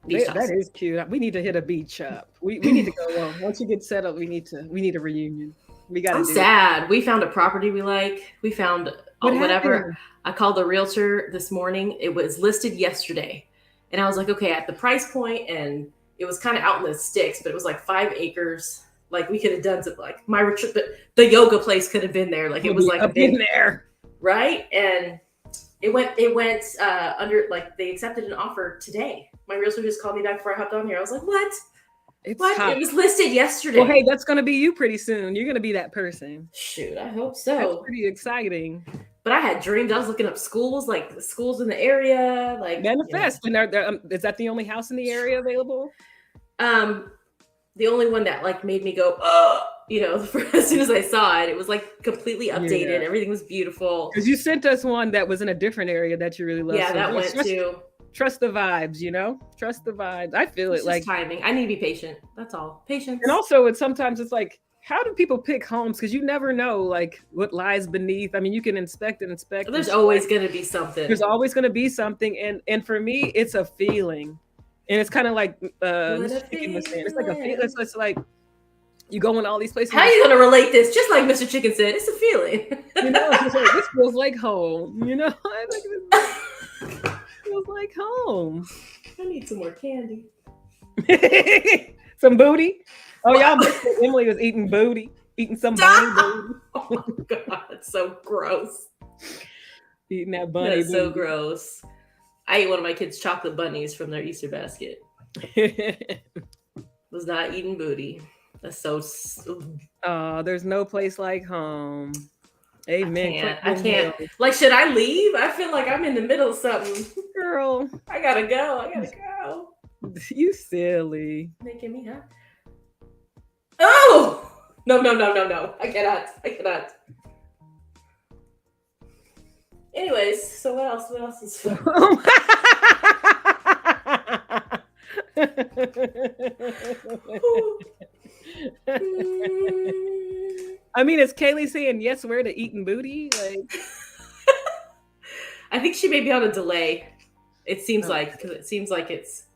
beach towels. That is cute. We need to hit a beach up. We need to go on. Once you get settled, we need a reunion. We got to I'm do sad. We found a property we like. We found whatever. happened? I called the realtor this morning. It was listed yesterday. And I was like, okay, at the price point, and it was kind of out in the sticks, but it was like 5 acres. Like we could have done something like my retreat, the yoga place could have been there. Like it was like a up in big, there. right? And it went under, like they accepted an offer today. My realtor just called me back before I hopped on here. I was like, what? It's What? hot. It was listed yesterday. Well, hey, that's gonna be you pretty soon. You're gonna be that person. Shoot, I hope That's so. pretty exciting. But I had dreamed. I was looking up schools, like the schools in the area, like Manifest. And is that the only house in the area available? The only one that like made me go, oh, as soon as I saw it, it was like completely updated. Yeah. Everything was beautiful. Because you sent us one that was in a different area that you really love. Yeah, So that went trust, to trust the vibes, Trust the vibes. I feel it's it just like, timing. I need to be patient. That's all. Patience. and also sometimes it's like, how do people pick homes? Because you never know like what lies beneath. I mean, you can inspect. There's always going to be something. There's always going to be something, and for me, it's a feeling. And it's kind of like What a Mr. Chicken was saying. It's like a feeling. It's like you go in all these places. How are you gonna relate this? Just like Mr. Chicken said, it's a feeling. You know, it's just like, this feels like home. You know, it feels like home. I need some more candy. Some booty. Oh, y'all missed it. Emily was eating booty, eating some bunny booty. Oh my god, it's so gross. Eating that bunny. That's so gross. I ate one of my kids' chocolate bunnies from their Easter basket. Was not eating booty. That's so. There's no place like home. Amen. I can't. Like, should I leave? I feel like I'm in the middle of something. Girl, I gotta go. You silly. Making me hot. Oh no! I cannot. Anyways, so what else is fun? I mean, is Kaylee saying yes, where to eating booty? Like, I think she may be on a delay. It seems like, because it seems like it's.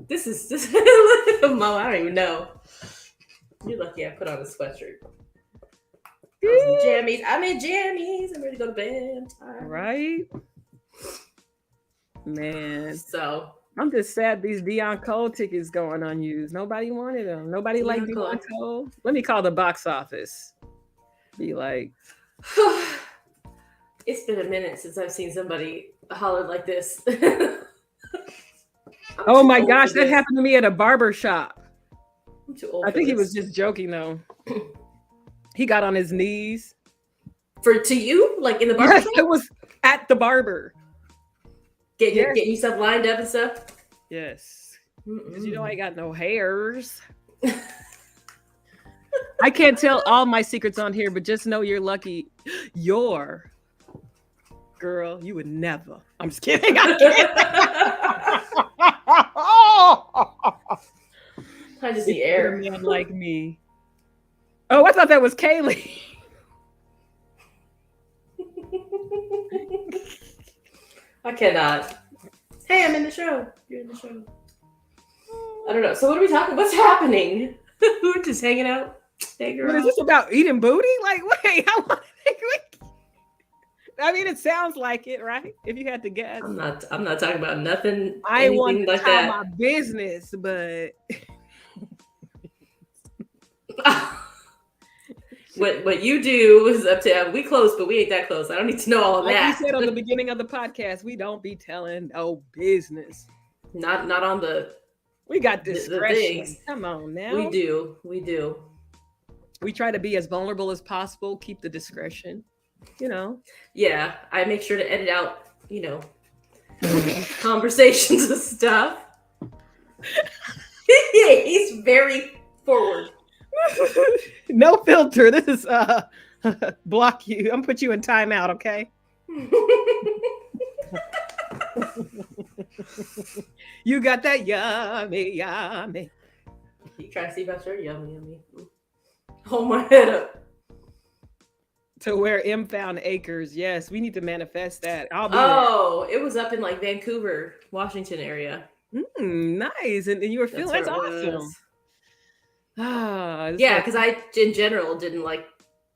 This. Mo, I don't even know. You're lucky I put on a sweatshirt. Jammies. I'm in jammies. I'm ready to go to bed. Right? Man. So I'm just sad these Dion Cole tickets going unused. Nobody wanted them. Nobody liked Dion Cole. Let me call the box office. Be like, it's been a minute since I've seen somebody holler like this. Oh my gosh, that happened to me at a barber shop. I'm too old. I think he was just joking though. He got on his knees. To you? Like in the barber shop? It was at the barber. Getting yourself lined up and stuff? Yes. Because you know I got no hairs. I can't tell all my secrets on here, but just know you're lucky. Girl, you would never. I'm just kidding. I'm kidding. I just need air. A man like me. Oh, I thought that was Kaylee. I cannot. Hey, I'm in the show. You're in the show. I don't know. So what are we talking? What's happening? We're just hanging out. Hey, girl. What is this about eating booty? Like, wait, I mean, it sounds like it, right? If you had to guess. I'm not talking about nothing. I want to like tell that. my business, but what you do is up to we close, but we ain't that close. I don't need to know all of like that. we said on the beginning of the podcast, we don't be telling no business. Not on the. We got discretion. The Come on now. We do. We try to be as vulnerable as possible. Keep the discretion. You know. Yeah, I make sure to edit out. Conversations and stuff. He's very forward. No filter. This is block you. I'm gonna put you in timeout, okay? You got that yummy. You trying to see about your yummy. Hold my head up. To where M found acres. Yes, we need to manifest that. It was up in like Vancouver, Washington area. Nice. And you were feeling that's awesome. Yeah, because I in general didn't like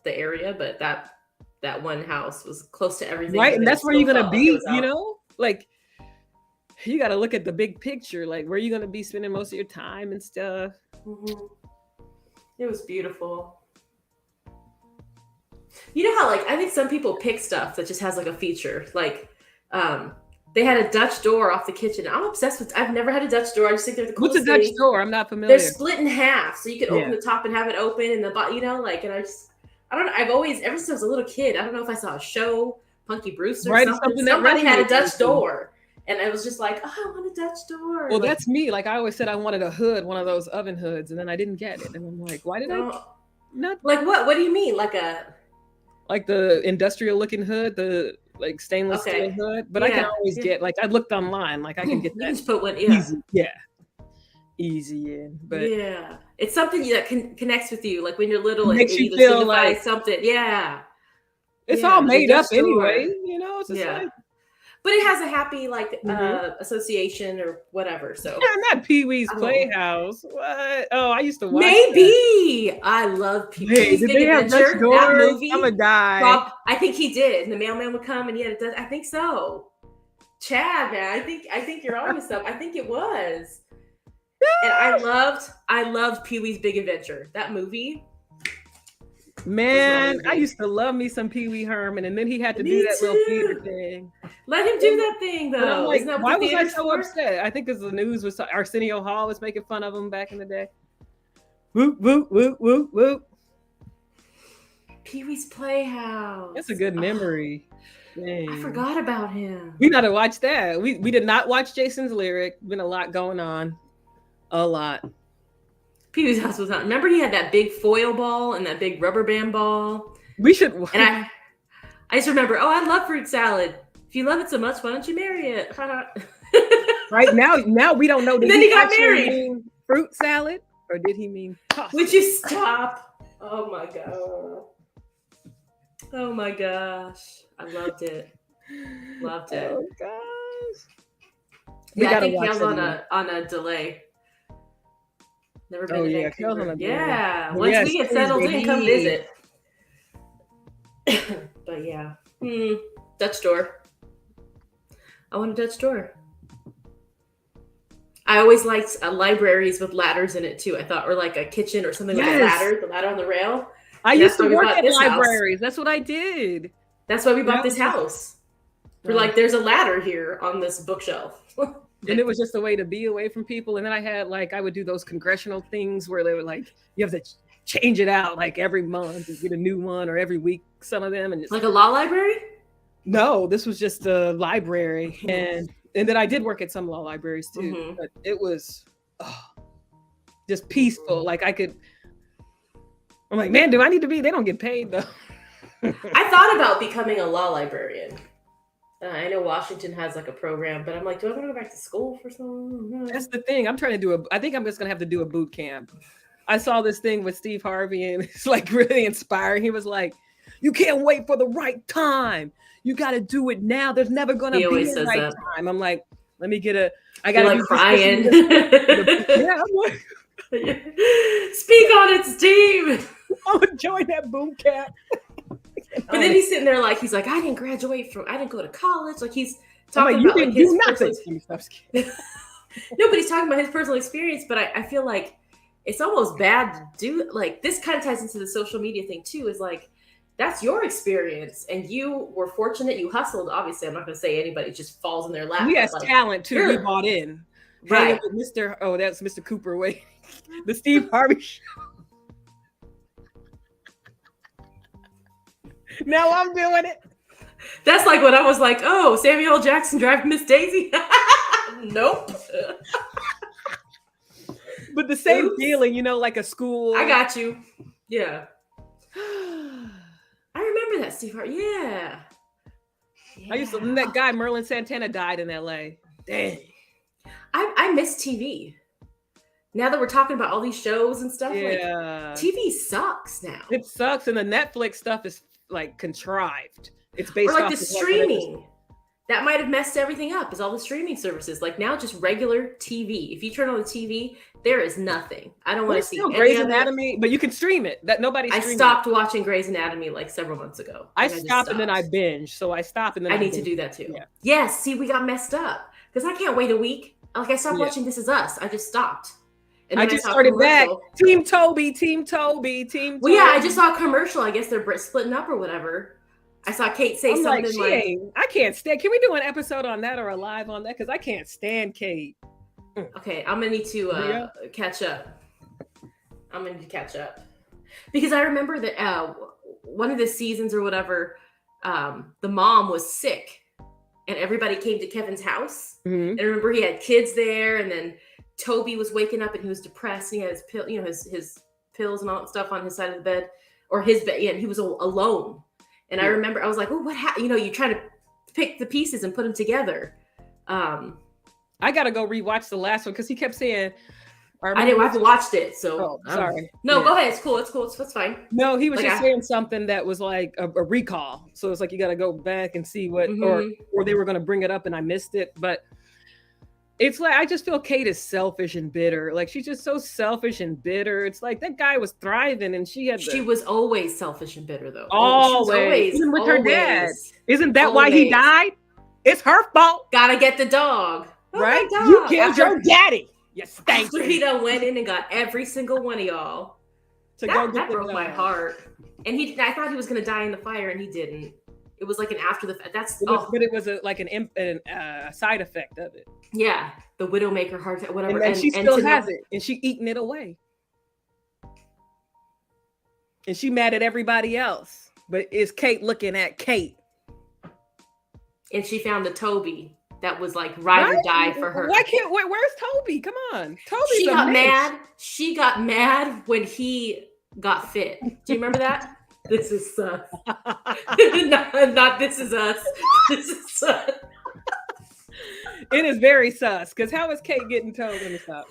the area, but that one house was close to everything. Right, and that's where you're gonna be, like you gotta look at the big picture, like where you're gonna be spending most of your time and stuff. Mm-hmm. It was beautiful. You know how I think some people pick stuff that just has like a feature. Like they had a Dutch door off the kitchen. I'm obsessed with. I've never had a Dutch door. I just think they're the coolest. What's a Dutch door? I'm not familiar. They're split in half, so you can open the top and have it open, and the bottom. And I don't know. I've always, ever since I was a little kid, I don't know if I saw a show, Punky Brewster, or something. Somebody had a Dutch door, and I was just like, oh, I want a Dutch door. Well, that's me. Like I always said, I wanted a hood, one of those oven hoods, and then I didn't get it, and I'm like, why did I? Not like what? What do you mean? Like the industrial looking hood, the like stainless steel hood, but I can always get I looked online, like I can get that. You just put one, easy in, but it's something that connects with you, like when you're little, makes you feel like something. Yeah, it's all made up anyway, It's just like but it has a happy Mhm. association or whatever. So Not Pee-wee's I don't know. Playhouse. What? Oh, I used to watch that. Maybe I love Hey, Pee-wee's did Big they have Dutch Adventure. That doors? movie. I'm gonna die. Bob, I think he did. And the mailman would come, and I think so. Chad, man, I think you're on to stuff. I think it was. And I loved Pee-wee's Big Adventure. That movie. Man, was my I movie. used to love me some Pee Wee Herman, and then he had to Me do that little too. theater thing. Let him do that thing, But I'm though. like, Isn't that why what the was I theater's so for? upset? I think because the news was Arsenio Hall was making fun of him back in the day. Whoop whoop whoop whoop whoop. Pee-wee's Playhouse. That's a good memory. I forgot about him. We gotta watch that. We did not watch Jason's Lyric. Been a lot going on. A lot. Pee-wee's house was on. Remember he had that big foil ball and that big rubber band ball? We should. And I just remember, oh, I love fruit salad. If you love it so much, why don't you marry it? Right now we don't know. Did And then he got actually married. mean fruit salad, or did he mean pasta? Would you stop? Oh my god. Oh my gosh. I loved it. Loved it. Oh gosh. Yeah, I think Kale's on a delay. Never been to yeah, Vancouver. Kale's on a delay. Yeah. Well, Once yes, we get please, settled in, baby. come visit. But yeah. Dutch door. I want a Dutch door. I always liked libraries with ladders in it too. I thought, or like a kitchen or something with a ladder, the ladder on the rail. I And used that's to why we work bought at this house. libraries. That's what I did. That's why we bought That this was- house. We're like, there's a ladder here on this bookshelf. And it was just a way to be away from people. And then I had I would do those congressional things where they were like, you have to change it out like every month and get a new one, or every week, some of them. And just, Like a law library? no, this was just a library. And then I did work at some law libraries too. Mhm. But it was just peaceful. Like I'm like, man, do I need to be? They don't get paid though. I thought about becoming a law librarian. I know Washington has like a program, but I'm like, do I want to go back to school for something? That's the thing. I'm trying to I think I'm just going to have to do a boot camp. I saw this thing with Steve Harvey and it's like really inspiring. He was like, you can't wait for the right time. You got to do it now. There's never going to be a right time. I'm like, let me get I got to like crying. Yeah, I'm like, speak on it, Steve. I'm going to join that boot camp. But then he's sitting there like, he's like, I didn't go to college. Like he's talking like, about like his personal. No, but he's talking about his personal experience. But I feel like it's almost bad to do like this. Kind of ties into the social media thing too. Is like that's your experience, and you were fortunate. You hustled. Obviously, I'm not going to say anybody just falls in their lap. He has talent too. He bought in. Right, with Mr. Oh, that's Mr. Cooper. Wait, the Steve Harvey show. Now I'm doing it. That's like when I was like, oh, Samuel L. Jackson driving Miss Daisy. Nope. But the same feeling, like a school. I got you. Yeah. I remember that, Steve Hart. Yeah. I used to, that guy, Merlin Santana, died in LA. Dang. I miss TV. Now that we're talking about all these shows and stuff, like TV sucks now. It sucks. And the Netflix stuff is like contrived. It's based or like off the streaming. That might have messed everything up, is all the streaming services. Like now, just regular TV. If you turn on the TV, there is nothing. I don't want to see Grey's Anatomy, but you can stream it. That nobody. I stopped watching Grey's Anatomy like several months ago. I stopped and then I binged. So I stopped and then I need to do that too. Yeah. Yes. See, we got messed up because I can't wait a week. Like I stopped watching This Is Us. I just stopped. And I just started back. Team Toby. Well, yeah, I just saw a commercial. I guess they're splitting up or whatever. I saw Kate say something like, I can't stand. Can we do an episode on that or a live on that? Because I can't stand Kate. Okay, I'm gonna need to catch up. Because I remember that one of the seasons or whatever, the mom was sick, and everybody came to Kevin's house. Mm-hmm. And I remember he had kids there, and then Toby was waking up and he was depressed. And he had his pill, his pills and all that stuff on his side of the bed, or his bed. Yeah, and he was alone. And I remember I was like, "Oh, what happened?" You try to pick the pieces and put them together. I gotta go rewatch the last one because he kept saying, I haven't watched it, so sorry. No, Yeah. go ahead. It's cool. It's fine. No, he was Like, just saying something that was like a recall. So it's like you got to go back and see what, or they were going to bring it up and I missed it. But it's like I just feel Kate is selfish and bitter. Like she's just so selfish and bitter. It's like that guy was thriving and she was always selfish and bitter though. Always. Even with her dad. Isn't that why he died? It's her fault. Gotta get the dog. Right? You killed your daddy. You stank. After he done went in and got every single one of y'all. That broke my heart. And I thought he was gonna die in the fire, and he didn't. It was like an after the fact. But it was like a side effect of it. Yeah, the widowmaker heart attack, whatever. And she still has it, and she eating it away. And she mad at everybody else, but is Kate looking at Kate? And she found the Toby. That was like ride or die for her. Where's Toby? Come on. She got mad. She got mad when he got fit. Do you remember that? This is sus. not this is us. This is sus. It is very sus. Because how is Kate getting told in the stop?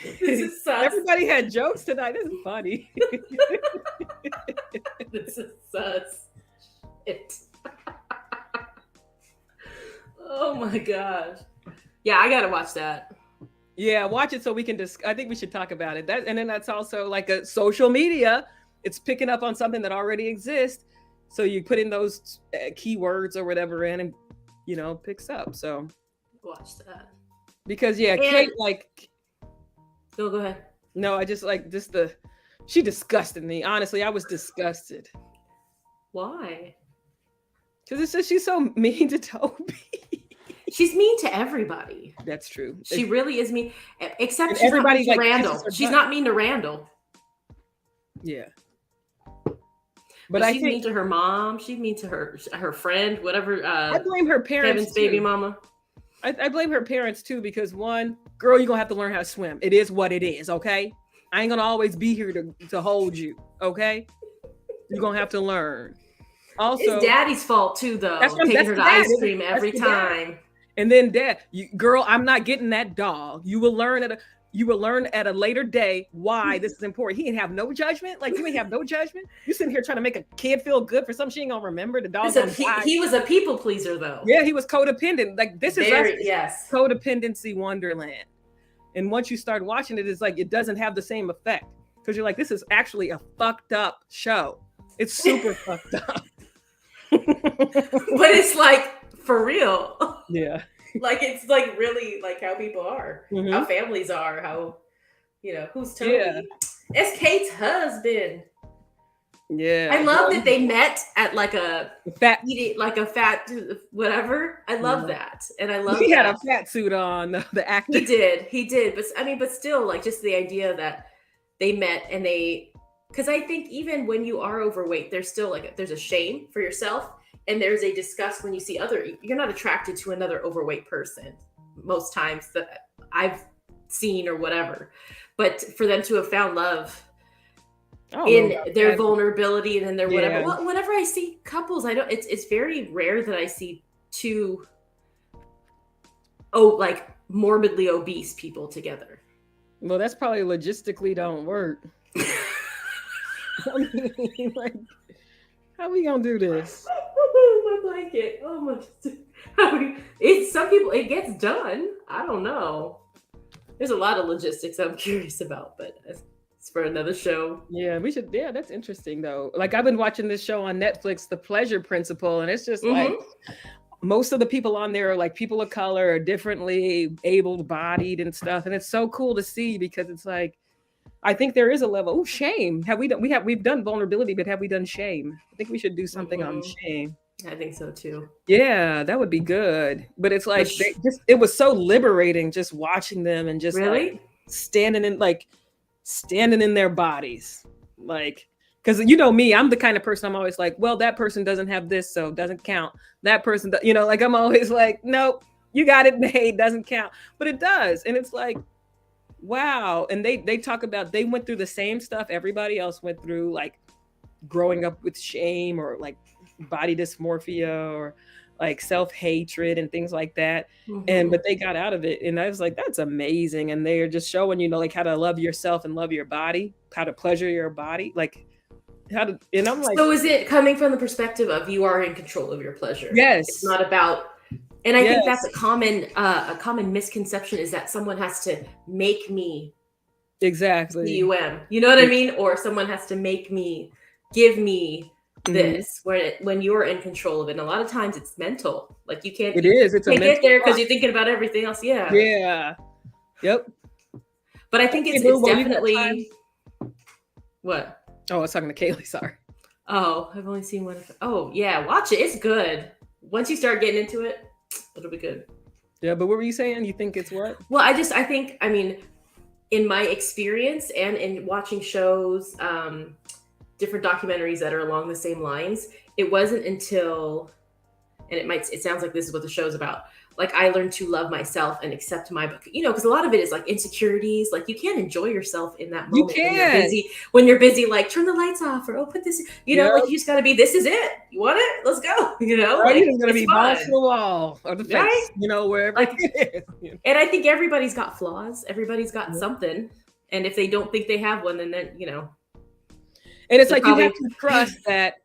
This is sus. Everybody had jokes tonight. This is funny. This is sus. Oh my gosh. Yeah, I gotta watch that. Yeah, watch it so we can I think we should talk about it. And then that's also like a social media. It's picking up on something that already exists. So you put in those keywords or whatever in and, picks up. So watch that. Because Kate, like. Go ahead. No, I just like she disgusted me. Honestly, I was disgusted. Why? Because it's just she's so mean to Toby. She's mean to everybody. That's true. She really is mean, except she's not mean to Randall. She's not mean to Randall. Yeah. But she's mean to her mom. She's mean to her friend, whatever. I blame her parents. Kevin's baby mama. I blame her parents too, because one, girl, you're gonna have to learn how to swim. It is what it is, okay? I ain't gonna always be here to hold you, okay? You're gonna have to learn. Also, it's daddy's fault too, though. Taking her to ice cream every time. And then dad, girl, I'm not getting that dog. You will learn at a later day why this is important. He didn't have no judgment. Like you ain't have no judgment. You sitting here trying to make a kid feel good for something she ain't gonna remember. The dog. He was a people pleaser, though. Yeah, he was codependent. Like this is yes, codependency wonderland. And once you start watching it, it's like it doesn't have the same effect because you're like, this is actually a fucked up show. It's super fucked up. But it's like for real. Yeah. Like it's like really like how people are, how families are, how who's Toby? Yeah. It's Kate's husband. Yeah. I love that they met at like a fat whatever. I love that. And I love he had a fat suit on, the actor. He did. But still, like just the idea that they met and because I think even when you are overweight, there's still there's a shame for yourself. And there's a disgust when you see you're not attracted to another overweight person most times that I've seen or whatever. But for them to have found love in their vulnerability and in their whatever. Yeah. Well, whenever I see couples, it's very rare that I see two like morbidly obese people together. Well, that's probably logistically don't work. I mean, like, how we gonna do this? My blanket. Oh my! Some people it gets done. I don't know. There's a lot of logistics I'm curious about, but it's for another show. Yeah, we should. Yeah, that's interesting though. Like I've been watching this show on Netflix, The Pleasure Principle, and it's just like most of the people on there are like people of color or differently able-bodied and stuff, and it's so cool to see because it's like. I think there is a level. Oh, shame. We've done vulnerability, but have we done shame? I think we should do something on shame. I think so too. Yeah, that would be good. But it's like it was so liberating just watching them and just really standing in their bodies. Like, because me, I'm the kind of person I'm always like, well, that person doesn't have this, so it doesn't count. That person, like I'm always like, nope, you got it made, doesn't count. But it does. And it's like, wow. And they talk about they went through the same stuff everybody else went through, like growing up with shame or like body dysmorphia or like self-hatred and things like that. Mhm. But they got out of it, and I was like, that's amazing. And they're just showing, like how to love yourself and love your body, how to pleasure your body, like how to. And I'm like, So is it coming from the perspective of you are in control of your pleasure? yes, It's not about. And I think yes, that's a common misconception, is that someone has to make me exactly. CUM. You know what I mean? Or someone has to give me Mhm. this, when you're in control of it. And a lot of times it's mental. Like you can't It is. It's a get mental there because block. you're thinking about everything else. Yeah. Yeah. Yep. But I think Okay, it's boo, well, you got definitely what? Oh, I was talking to Kaylee. Sorry. Oh, I've only seen one. Oh, yeah, watch it. It's good. Once you start getting into it, it'll be good. Yeah, but what were you saying? You think it's what? Well, I think, in my experience and in watching shows, different documentaries that are along the same lines, it wasn't until, and it sounds like this is what the show's about. Like I learned to love myself and accept my, because a lot of it is like insecurities. Like you can't enjoy yourself in that You moment can. when you're busy, like turn the lights off or put this, Yep. like you just gotta be, this is it. You want it? Let's go. Or Like you're just gonna it's be fun. balls to the wall or the face, Right? wherever Like- it is. And I think everybody's got flaws. Everybody's got Yep. something. And if they don't think they have one, then And it's they're like probably- you have to trust that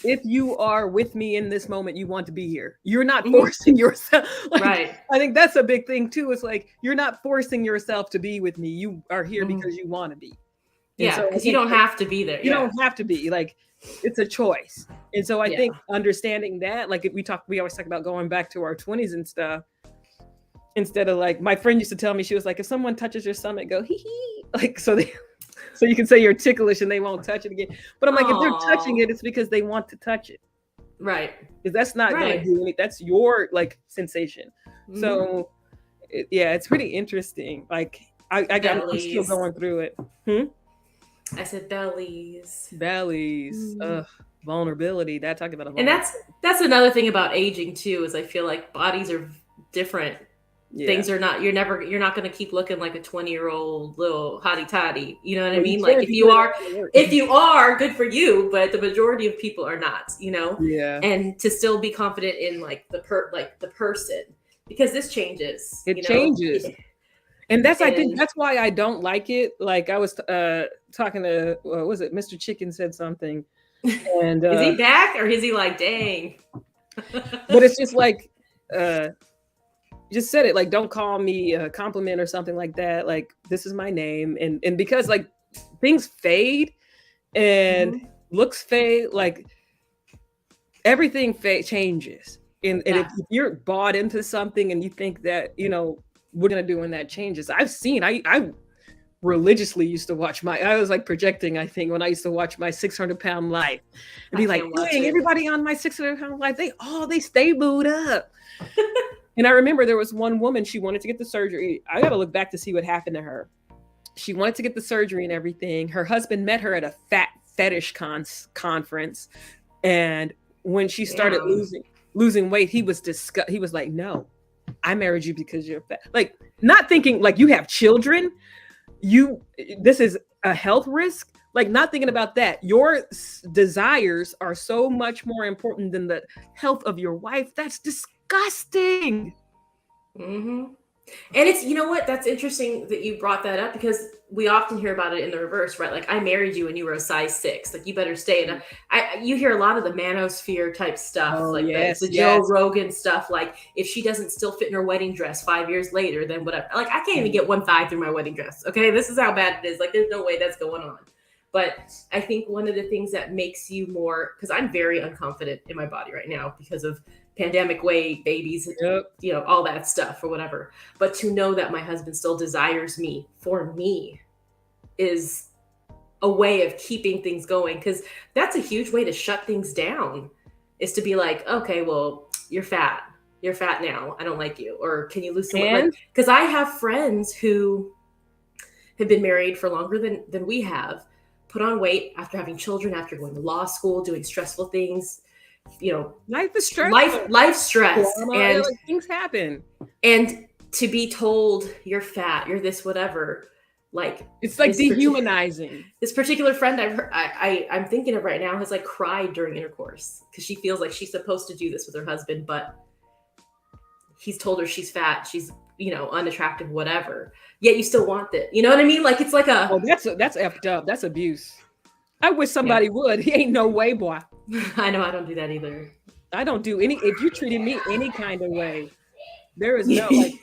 if you are with me in this moment, you want to be here. You're not Mhm. forcing yourself. Like, right. I think that's a big thing too. It's like you're not forcing yourself to be with me. You are here Mhm. because you want to be. And Yeah, so I because you think, don't have to be there. You don't have to be, like it's a choice. And so I Yeah. think understanding that, like we always talk about going back to our 20s and stuff. Instead of like my friend used to tell me, she was like, if someone touches your stomach, go hee hee. Like so you can say you're ticklish and they won't touch it again. But I'm like, if they're touching it, it's because they want to touch it. Right. Because that's not Right. gonna do anything. That's your like sensation. Mhm. So it's pretty interesting. Like I'm still Bellies. going through it. I said bellies. Bellies, vulnerability. That talking about a And that's another thing about aging too, is I feel like bodies are different. yeah. Things are not, you're not going to keep looking like a 20-year-old little hottie totty. You know what I Well, mean? you Like can if do you it are, after work. good for you, but the majority of people are not, Yeah. and to still be confident in like the person, because this changes. It changes. And I think that's why I don't like it. Like I was talking to, what was it? Mr. Chicken said something. And is he back or is he like, dang? But it's just like, just said it, like, don't call me a compliment or something like that. Like, this is my name. And because like things fade and looks fade, like everything changes. And if you're bought into something and you think that, we're going to do when that changes. I've seen, I religiously used to watch I was like projecting, I think, when I used to watch my 600-pound life and be like, dang, everybody on my 600-pound life, they stay booed up. And I remember there was one woman, she wanted to get the surgery. I got to look back to see what happened to her. She wanted to get the surgery and everything. Her husband met her at a fat fetish conference. And when she started losing weight, he was he was like, no, I married you because you're fat. Like, not thinking like you have children. This is a health risk. Like, not thinking about that. Your desires are so much more important than the health of your wife. That's disgusting. And it's, you know what? That's interesting that you brought that up, because we often hear about it in the reverse, right? Like, I married you and you were a size 6. Like, you better stay. And you hear a lot of the manosphere type stuff, the Joe Rogan stuff. Like, if she doesn't still fit in her wedding dress 5 years later, then whatever. Like, I can't even get 1 thigh through my wedding dress. Okay, this is how bad it is. Like, there's no way that's going on. But I think one of the things that makes you more, because I'm very unconfident in my body right now because of pandemic weight, babies, all that stuff or whatever. But to know that my husband still desires me for me is a way of keeping things going, because that's a huge way to shut things down, is to be like, okay, well, you're fat now, I don't like you. Or can you lose some weight? Because I have friends who have been married for longer than we have, put on weight after having children, after going to law school, doing stressful things. Life is stress. Life stress, and things happen. And to be told you're fat, you're this, whatever, Like it's like this dehumanizing. This particular friend I'm thinking of right now has like cried during intercourse because she feels like she's supposed to do this with her husband, but he's told her she's fat, she's, you know, unattractive, whatever. Yet you still want it. You know what I mean? Like it's like a. Oh, that's effed up. That's abuse. I wish somebody would. He ain't no way, boy. I know I don't do that either. I don't do any. If you treated me any kind of way, there is no like.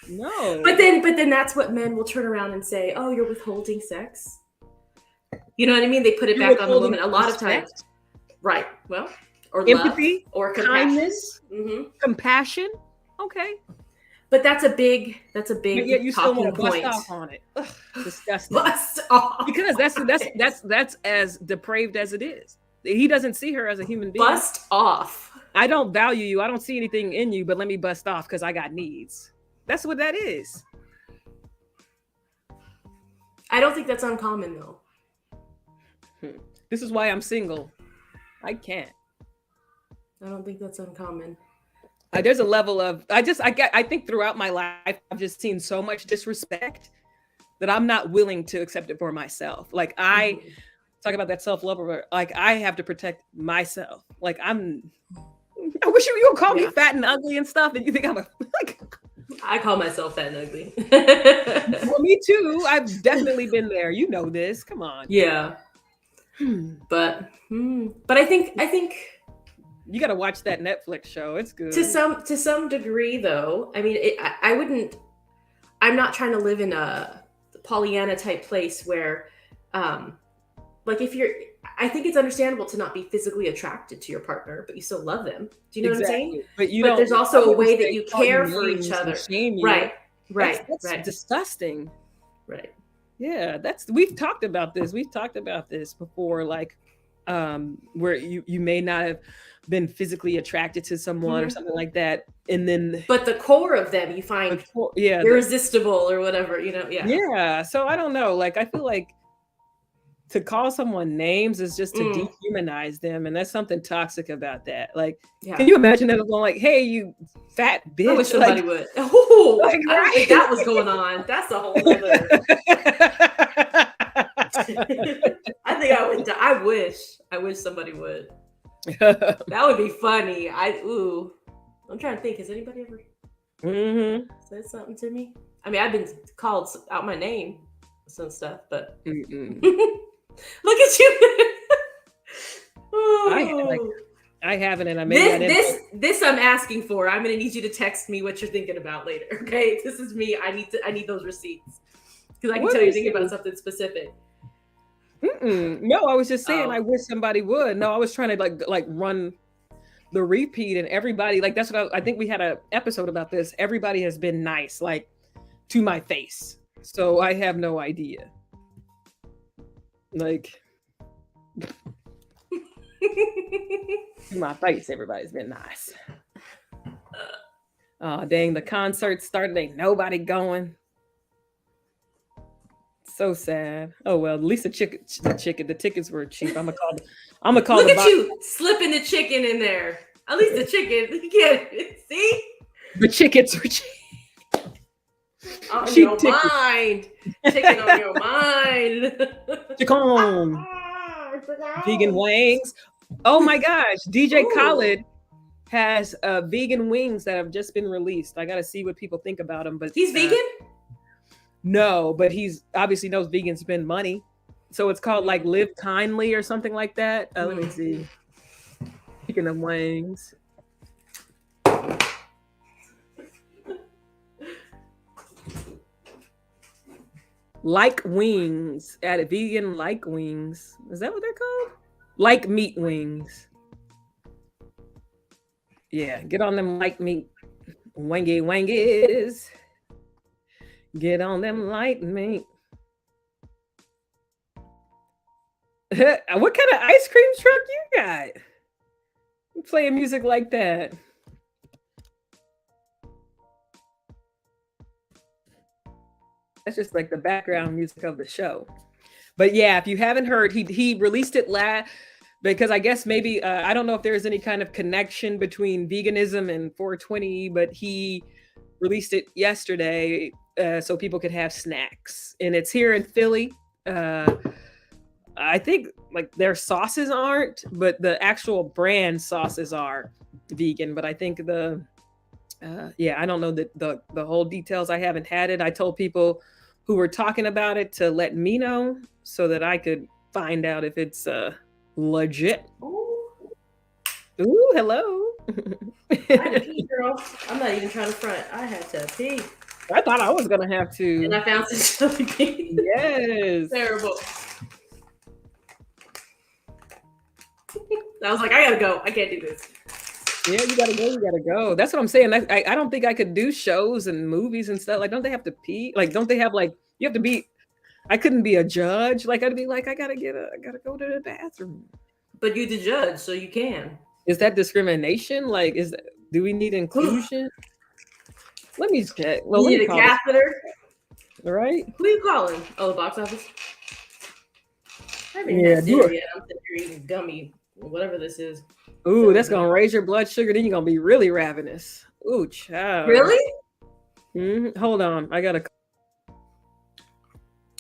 No. But then that's what men will turn around and say, "Oh, you're withholding sex." You know what I mean? They put it back on the woman a lot of times. Right. Well, or empathy, love, or kindness, compassion. Okay. But that's a big yet you still want to bust off on it. Ugh, disgusting. Bust off. Because that's as depraved as it is. He doesn't see her as a human being. Bust off. I don't value you. I don't see anything in you, but let me bust off because I got needs. That's what that is. I don't think that's uncommon though. This is why I'm single. I can't. I don't think that's uncommon. There's a level of I think throughout my life I've just seen so much disrespect that I'm not willing to accept it for myself. Like I talk about that self-love, like I have to protect myself. Like I wish you would call me fat and ugly and stuff, and you think I'm like. I call myself fat and ugly. Well, me too. I've definitely been there. You know this. Come on. Yeah. But I think you got to watch that Netflix show. It's good. To some degree, though. I mean, I wouldn't. I'm not trying to live in a Pollyanna type place where, like, if you're. I think it's understandable to not be physically attracted to your partner, but you still love them. Do you know what I'm saying? But there's also a way that you care for each other. Right. That's disgusting. Right. Yeah, we've talked about this. We've talked about this before, like where you may not have been physically attracted to someone or something like that, and then but the core of them you find irresistible or whatever, you know. Yeah. So I don't know. Like I feel like to call someone names is just to dehumanize them, and there's something toxic about that. Like, can you imagine that going like, "Hey, you fat bitch"? I wish somebody would. Oh, like, I don't think that was going on. That's a whole other. I think I would. I wish somebody would. That would be funny. I'm trying to think. Has anybody ever said something to me? I mean, I've been called out my name, some stuff, but. Look at you. I haven't, and I made this I'm asking for. I'm gonna need you to text me what you're thinking about later. Okay, this is me. I need those receipts because I can tell you're thinking about something specific. No, I was just saying I wish somebody would. No, I was trying to like run the repeat, and everybody like that's what I think we had an episode about this. Everybody has been nice, like to my face, so I have no idea. Like to my face, everybody's been nice. Oh dang, the concert started, ain't nobody going. So sad. Oh well, at least the tickets were cheap. I'm gonna call. Look at you slipping the chicken in there. At least the chicken. You can't see. The tickets were cheap. On cheap your tickets. Mind. Chicken on your mind. Chicken. Vegan wings. Oh my gosh. DJ Khaled has vegan wings that have just been released. I got to see what people think about them. But he's vegan? No, but he's obviously knows vegans spend money. So it's called like Live Kindly or something like that. Let me see. Speaking of wings. Like wings at a vegan like wings. Is that what they're called? Like meat wings. Yeah, get on them like meat wangies. Get on them light meat. What kind of ice cream truck you got? You playing music like that? That's just like the background music of the show. But yeah, if you haven't heard, he released it because I guess maybe I don't know if there's any kind of connection between veganism and 420, but he released it yesterday so people could have snacks. And it's here in Philly. I think like their sauces aren't, but the actual brand sauces are vegan. But I think I don't know the whole details. I haven't had it. I told people who were talking about it to let me know so that I could find out if it's legit. Ooh, hello. I had to pee, girl. I'm not even trying to front. I had to pee. I thought I was gonna have to. And I found some jelly beans. Yes. Terrible. I was like, I gotta go. I can't do this. Yeah, you gotta go. You gotta go. That's what I'm saying. I don't think I could do shows and movies and stuff. Like, don't they have to pee? Like, don't they have like you have to be? I couldn't be a judge. Like, I'd be like, I gotta go to the bathroom. But you're the judge, so you can. Is that discrimination? Like, do we need inclusion? Let me check. Well, You need a catheter. All right. Who are you calling? Oh, the box office. I haven't Yeah, had dinner yet. I'm sitting here eating gummy, whatever this is. Ooh, that's gonna raise your blood sugar. Then you're gonna be really ravenous. Ooh, child. Really? Mm-hmm. Hold on, I gotta.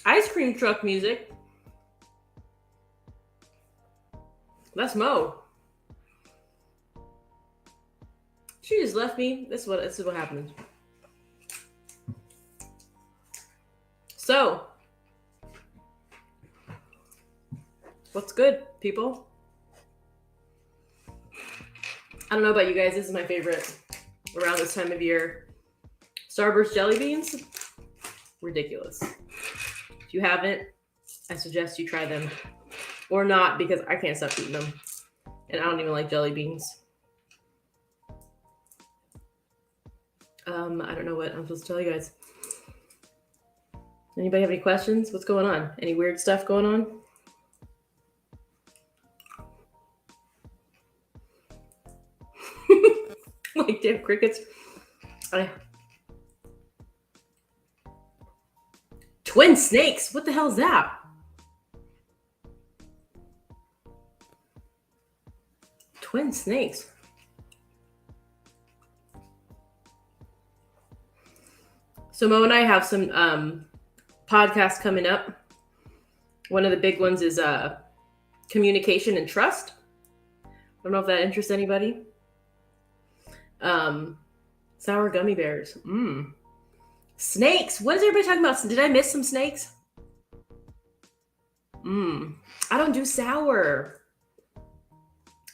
Ice cream truck music. That's Mo. She just left me. This is what happened. So, what's good, people? I don't know about you guys. This is my favorite around this time of year. Starburst jelly beans. Ridiculous. If you haven't, I suggest you try them. Or not, because I can't stop eating them. And I don't even like jelly beans. I don't know what I'm supposed to tell you guys. Anybody have any questions? What's going on? Any weird stuff going on? Like damn crickets. Twin snakes. What the hell is that? Twin snakes. So Mo and I have some podcasts coming up. One of the big ones is communication and trust. I don't know if that interests anybody. Sour gummy bears. Snakes. What is everybody talking about? Did I miss some snakes? I don't do sour.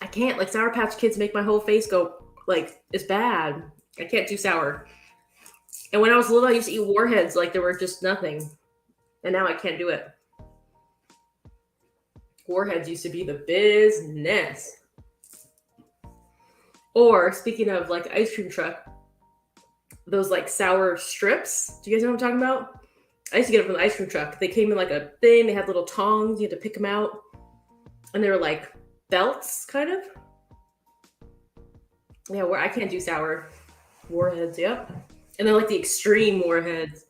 I can't. Like Sour Patch Kids make my whole face go like it's bad. I can't do sour. And when I was little, I used to eat Warheads like there were just nothing. And now I can't do it. Warheads used to be the business. Or speaking of like ice cream truck, those like sour strips. Do you guys know what I'm talking about? I used to get them from the ice cream truck. They came in like a thing. They had little tongs. You had to pick them out. And they were like belts, kind of. Yeah, where I can't do sour. Warheads, yep. And then like the extreme Warheads.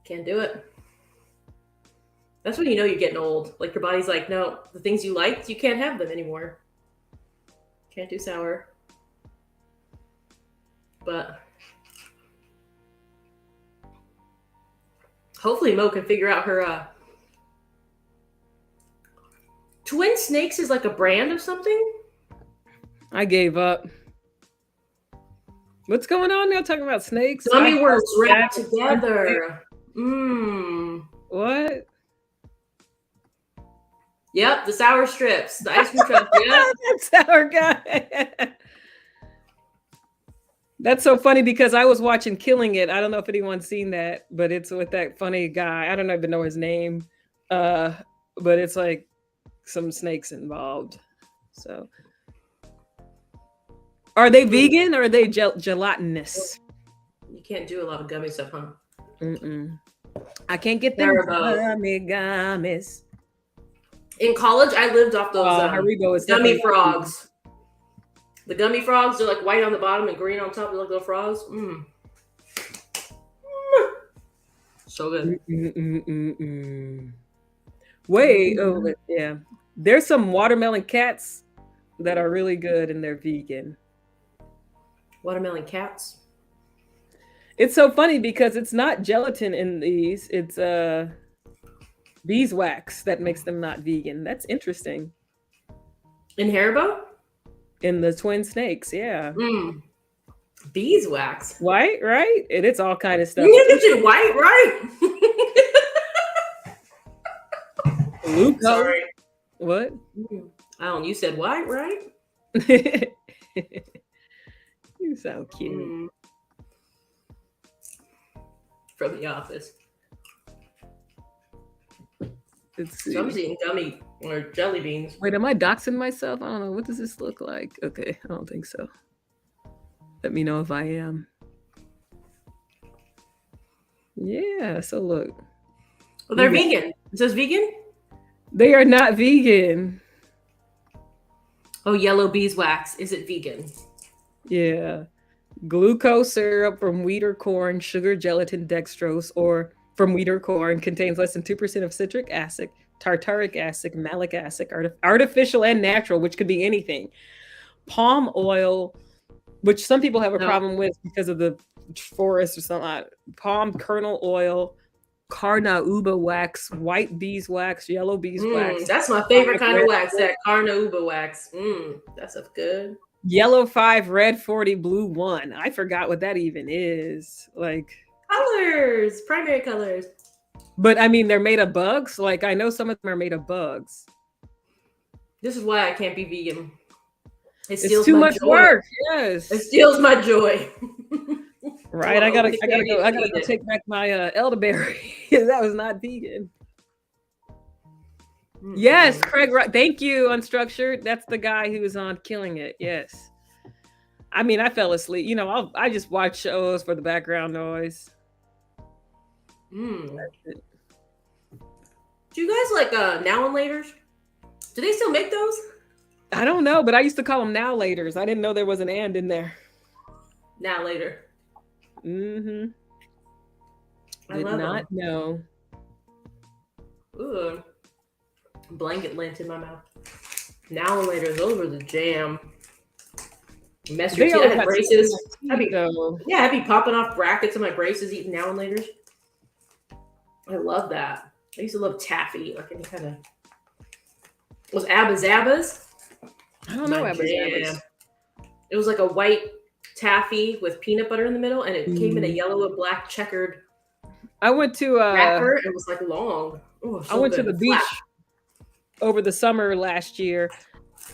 Can't do it. That's when you know you're getting old. Like your body's like, no, the things you liked, you can't have them anymore. Can't do sour. But hopefully Mo can figure out her Twin Snakes is like a brand of something? I gave up. What's going on now? Talking about snakes? Gummy worms wrapped together. What? Yep, the sour strips, the ice cream truck. Yep. That's sour guy. That's so funny because I was watching Killing It. I don't know if anyone's seen that, but it's with that funny guy. I don't even know his name. But it's like some snakes involved. So are they vegan or are they gelatinous? You can't do a lot of gummy stuff, huh? I can't get them gummies. In college, I lived off those Haribo is gummy frogs. The gummy frogs, they're like white on the bottom and green on top. They're like little frogs. So good. Wait, yeah. There's some watermelon cats that are really good and they're vegan. Watermelon cats? It's so funny because it's not gelatin in these. It's beeswax that makes them not vegan. That's interesting. In Haribo? In the twin snakes, yeah. Beeswax. White, right? And it's all kind of stuff. You mentioned white, right? Luke, Sorry. what? You said white, right? You sound cute. From The Office. Let's see. So I'm just eating gummy or jelly beans. Wait, am I doxing myself? I don't know. What does this look like? Okay, I don't think so. Let me know if I am. Yeah, so look. Well, they're vegan. It says vegan? They are not vegan. Oh, yellow beeswax. Is it vegan? Yeah. Glucose syrup from wheat or corn, sugar, gelatin, dextrose, or from wheat or corn contains less than 2% of citric acid, tartaric acid, malic acid, artificial and natural, which could be anything. Palm oil, which some people have a problem with because of the forest or something. Palm kernel oil, carnauba wax, white beeswax, yellow beeswax. That's my favorite kind of wax, that carnauba wax. That stuff's good. Yellow 5, red 40, blue 1. I forgot what that even is. Like colors, primary colors. But I mean, they're made of bugs. Like I know some of them are made of bugs. This is why I can't be vegan. It's too much work. Yes, it steals my joy. Right, I gotta go take back my elderberry. That was not vegan. Yes, Craig. Thank you, Unstructured. That's the guy who was on Killing It. Yes. I mean, I fell asleep. You know, I just watch shows for the background noise. Do you guys like now and laters? Do they still make those? I don't know, but I used to call them now laters. I didn't know there was an and in there. Now later. Did not know. Ooh. Blanket lint in my mouth. Now and later, those were the jam. Mess your teeth. I had braces. I'd be popping off brackets of my braces eating now and laters. I love that. I used to love taffy, like any kind of. Was Abba Zabbas? I don't know Abba Zabbas. It was like a white taffy with peanut butter in the middle, and it came in a yellow and black checkered. I went to wrapper. It was like long. Ooh, so I went to the beach over the summer last year,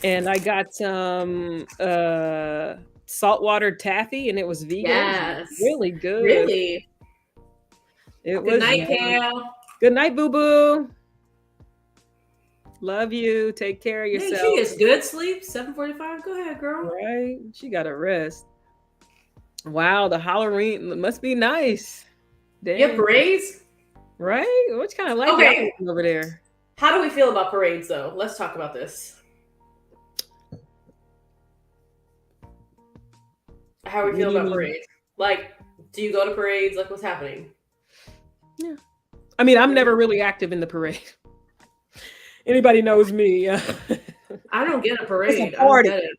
and I got some saltwater taffy, and it was vegan. Yes. It was really good. Really? Good night, Kale. Good night, Boo Boo. Love you. Take care of yourself. She gets good sleep. 7:45. Go ahead, girl. Right. She got to rest. Wow, the Halloween must be nice. Damn. You have parades? Right? What kind of life over there? How do we feel about parades, though? Let's talk about this. How do we feel about parades? Like, do you go to parades? Like, what's happening? Yeah. I mean, I'm never really active in the parade. Anybody knows me. I don't get a parade. It's a party. I don't get it.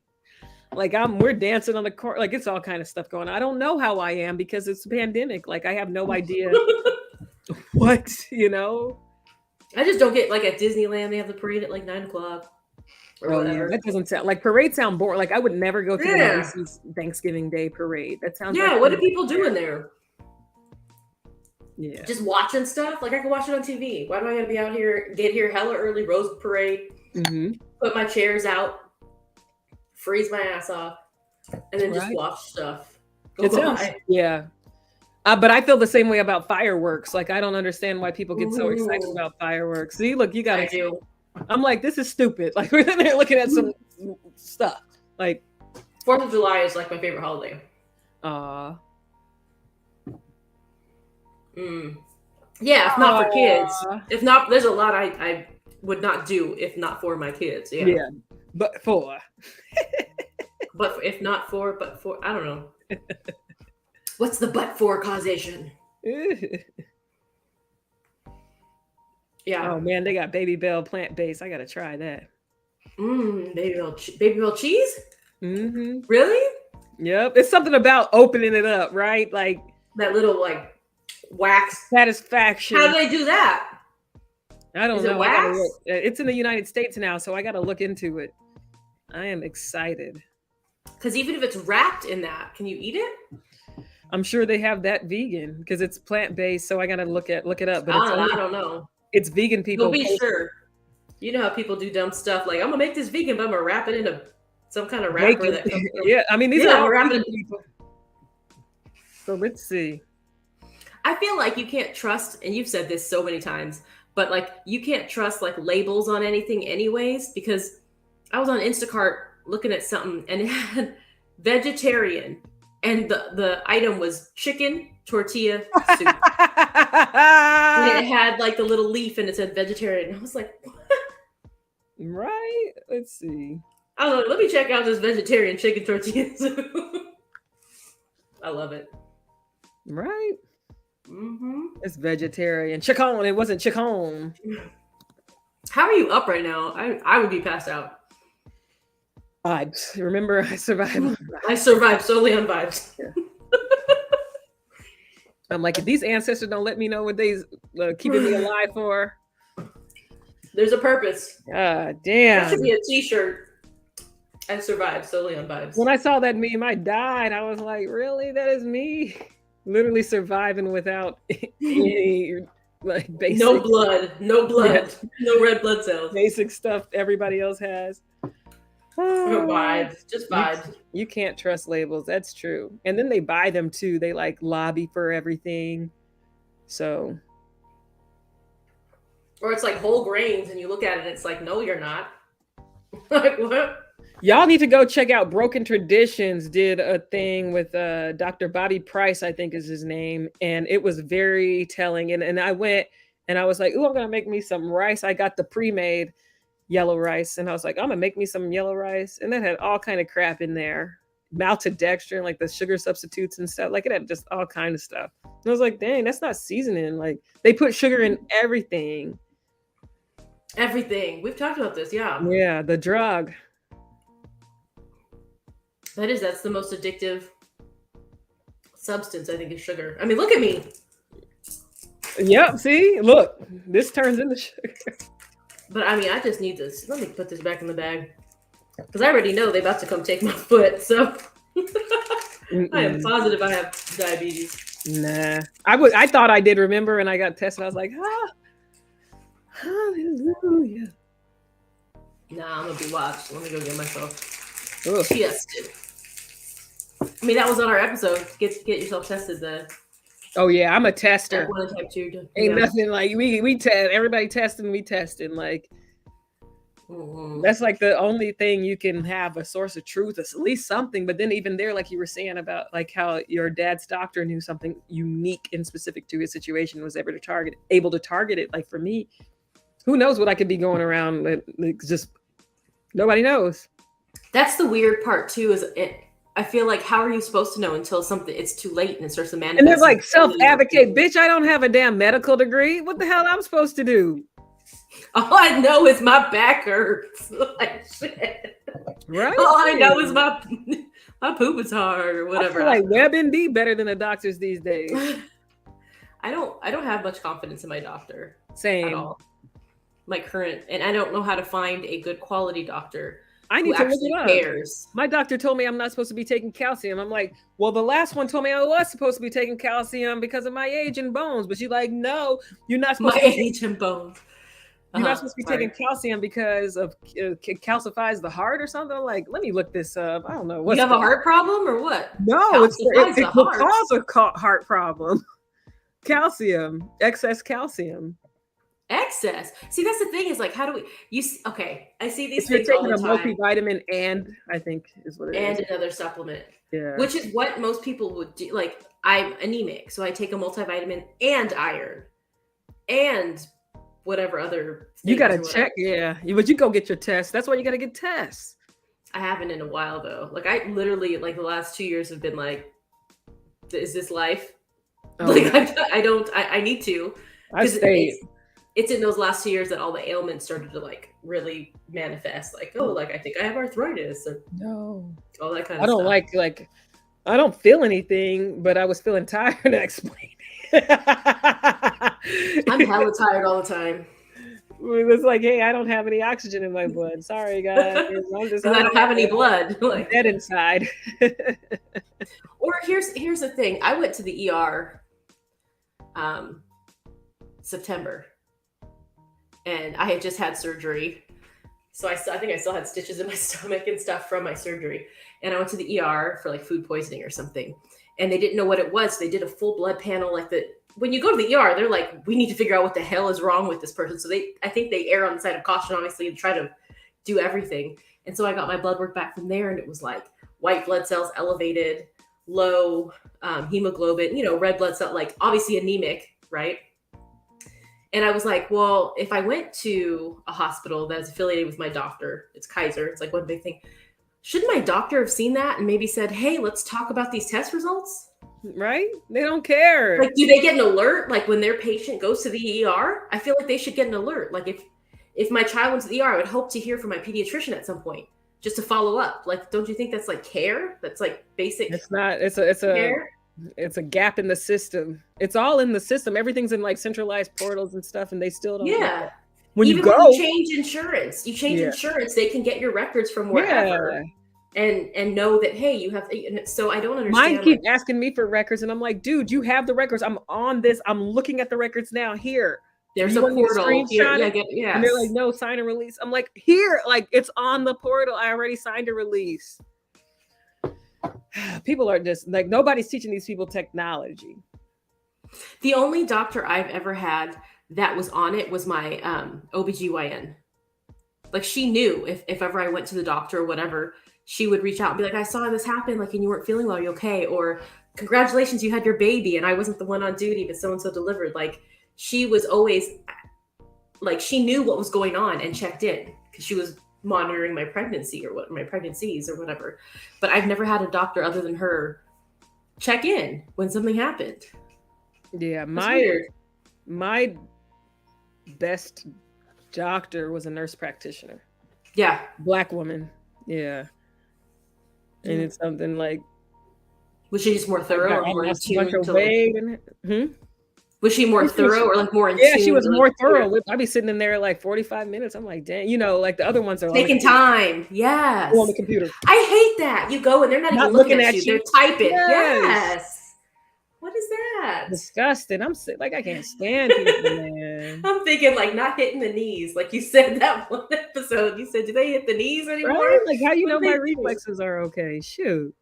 Like we're dancing on the court. Like it's all kind of stuff going on. I don't know how I am because it's a pandemic. Like I have no idea what, you know. I just don't get like at Disneyland, they have the parade at like 9:00 or whatever. That doesn't sound like parades sound boring. Like I would never go to the Macy's Thanksgiving Day parade. That sounds what do people do in there? Yeah. Just watching stuff. Like I can watch it on TV. Why do I gotta be out here, get here hella early, Rose Parade, put my chairs out, freeze my ass off, and then just watch stuff. But I feel the same way about fireworks. Like I don't understand why people get so excited about fireworks. See, look, you gotta do. I'm like, this is stupid. Like we're in there looking at some stuff. Like 4th of July is like my favorite holiday. Yeah, if not for kids. If not, there's a lot I would not do if not for my kids. Yeah. But for. But if not for, but for, I don't know. What's the but for causation? Yeah. Oh man, they got Baby Bell plant-based. I gotta try that. Baby Bell cheese? Mm-hmm. Really? Yep. It's something about opening it up, right? Like That little like wax satisfaction. How do they do that? I don't Is it know. wax? It's in the United States now, so I got to look into it. I am excited. Because even if it's wrapped in that, can you eat it? I'm sure they have that vegan because it's plant-based. So I got to look it up. But I don't know. It's vegan people. You'll be sure. You know how people do dumb stuff like, I'm gonna make this vegan, but I'm gonna wrap it in some kind of wrapper that comes from. Yeah, I mean these are all vegan people. So let's see. I feel like you can't trust, and you've said this so many times, but like you can't trust like labels on anything anyways, because I was on Instacart looking at something and it had vegetarian and the item was chicken tortilla soup. And it had like the little leaf and it said vegetarian. I was like, what? Right? Let's see. I don't know. Let me check out this vegetarian chicken tortilla soup. I love it. Right? Mm-hmm. It's vegetarian. Chicken. It wasn't chicken. How are you up right now? I would be passed out. Vibes. Remember, I survived. I survived solely on vibes. I'm like, if these ancestors don't let me know what they keeping me alive for. There's a purpose. God damn. That should be a t-shirt. I survived solely on vibes. When I saw that meme, I died. I was like, really? That is me? Literally surviving without any like basic. No blood. Yeah. No red blood cells. Basic stuff everybody else has. Vibes. Just vibes. You can't trust labels. That's true. And then they buy them too. They like lobby for everything. So. Or it's like whole grains and you look at it and it's like, no, you're not. Like what? Y'all need to go check out Broken Traditions did a thing with Dr. Bobby Price, I think is his name. And it was very telling. And I went and I was like, ooh, I'm going to make me some rice. I got the pre-made yellow rice. And I was like, I'm going to make me some yellow rice. And that had all kind of crap in there. Maltodextrin, like the sugar substitutes and stuff. Like it had just all kind of stuff. And I was like, dang, that's not seasoning. Like they put sugar in everything. Everything. We've talked about this. Yeah. Yeah. The drug. That's the most addictive substance, I think, is sugar. I mean, look at me. Yep. See, look, this turns into sugar. But I mean, I just need this. Let me put this back in the bag. Because I already know they're about to come take my foot. So I am positive I have diabetes. Nah. I thought I did, remember, and I got tested. I was like, hallelujah. Nah, I'm going to be watched. Let me go get myself tested. I mean, that was on our episode. Get yourself tested. Oh yeah, I'm a tester. Type 1 and type 2. Ain't nothing like we test. Everybody testing, we testing. Like that's like the only thing you can have a source of truth, at least something. But then even there, like you were saying about like how your dad's doctor knew something unique and specific to his situation, was able to target it. Like for me, who knows what I could be going around? Like, just nobody knows. That's the weird part too. I feel like, how are you supposed to know until it's too late and it starts to manifest? And they're like, self-advocate, bitch, I don't have a damn medical degree. What the hell am I supposed to do? All I know is my back hurts. Like shit. Right? All I know is my poop is hard or whatever. I feel like WebMD better than the doctors these days. I don't have much confidence in my doctor. Same. At all. My current, and I don't know how to find a good quality doctor. I need to look it up. Cares. My doctor told me I'm not supposed to be taking calcium. I'm like, well, the last one told me I was supposed to be taking calcium because of my age and bones. But she's like, no, you're not supposed to. My age and bones. You're not supposed to be taking calcium because of calcifies the heart or something. I'm like, let me look this up. I don't know. You have a heart problem or what? No, it's the cause of heart problem. Calcium, excess calcium. Excess. See, that's the thing is like, how do we? Okay, I see these things all the time. You're taking a multivitamin and I think is what it is. And another supplement. Yeah. Which is what most people would do. Like I'm anemic, so I take a multivitamin and iron, and whatever other. You gotta check, yeah. But you go get your tests. That's why you gotta get tests. I haven't in a while though. Like I literally like the last 2 years have been like, is this life? Oh, like I need to. I stayed. It's in those last 2 years that all the ailments started to like really manifest. Like, oh, like I think I have arthritis. Or no. all that kind of stuff. I don't like I don't feel anything, but I was feeling tired. I explained. I'm hella tired all the time. It was like, hey, I don't have any oxygen in my blood. Sorry, guys. I'm just Because I don't have any blood. I'm Like, dead inside. or here's the thing. I went to the ER September, and I had just had surgery. So I think I still had stitches in my stomach and stuff from my surgery. And I went to the ER for like food poisoning or something. And they didn't know what it was. They did a full blood panel. Like when you go to the ER, they're like, we need to figure out what the hell is wrong with this person. So I think they err on the side of caution, obviously, and try to do everything. And so I got my blood work back from there, and it was like white blood cells elevated, low hemoglobin, red blood cell, like obviously anemic, right? And I was like, well, if I went to a hospital that is affiliated with my doctor, it's Kaiser, it's like one big thing. Shouldn't my doctor have seen that and maybe said, hey, let's talk about these test results? Right? They don't care. Like, do they get an alert? Like when their patient goes to the ER, I feel like they should get an alert. Like if my child went to the ER, I would hope to hear from my pediatrician at some point just to follow up. Like, don't you think that's like care? That's like basic. It's not. care? It's a gap in the system. It's all in the system. Everything's in like centralized portals and stuff, and they still don't. Yeah. When Even you go, when you change insurance, insurance, they can get your records from wherever and know that, hey, you have. So I don't understand. Mine keep asking me for records, and I'm like, dude, you have the records. I'm on this. I'm looking at the records now. Here. There's a portal. Yeah. And they're like, no, sign a release. I'm like, here, like it's on the portal. I already signed a release. People are just like, nobody's teaching these people technology. The only doctor I've ever had that was on it was my OBGYN. Like she knew if ever I went to the doctor or whatever, she would reach out and be like, I saw this happen, like, and you weren't feeling well, are you okay? Or congratulations, you had your baby and I wasn't the one on duty, but so-and-so delivered. Like she was always like, she knew what was going on and checked in because she was monitoring my pregnancy or my pregnancies or whatever. But I've never had a doctor other than her check in when something happened. Yeah, my best doctor was a nurse practitioner. Yeah. Black woman. Yeah. And it's something like, was she just more thorough or more in tune to was she more thorough or like more in tune? Yeah, she was more thorough. I'd be sitting in there like 45 minutes. I'm like, dang, like the other ones are taking time. Yes. On the computer. I hate that. You go and they're not even looking at you. They're typing. Yes. What is that? Disgusting. I'm sick. Like I can't stand people, man. I'm thinking like not hitting the knees. Like you said that one episode. You said, do they hit the knees anymore? Right? Like how you know my reflexes are okay? Shoot.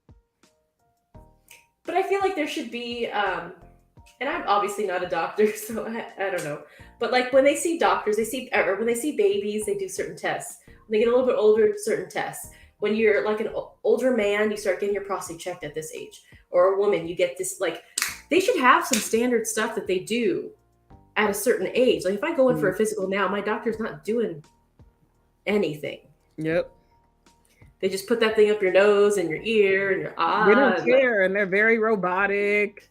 But I feel like there should be and I'm obviously not a doctor, so I don't know. But like when they see doctors, or when they see babies, they do certain tests. When they get a little bit older, certain tests. When you're like an older man, you start getting your prostate checked at this age. Or a woman, you get this, like, they should have some standard stuff that they do at a certain age. Like if I go in for a physical now, my doctor's not doing anything. Yep. They just put that thing up your nose and your ear and your eye. They don't care, and they're very robotic.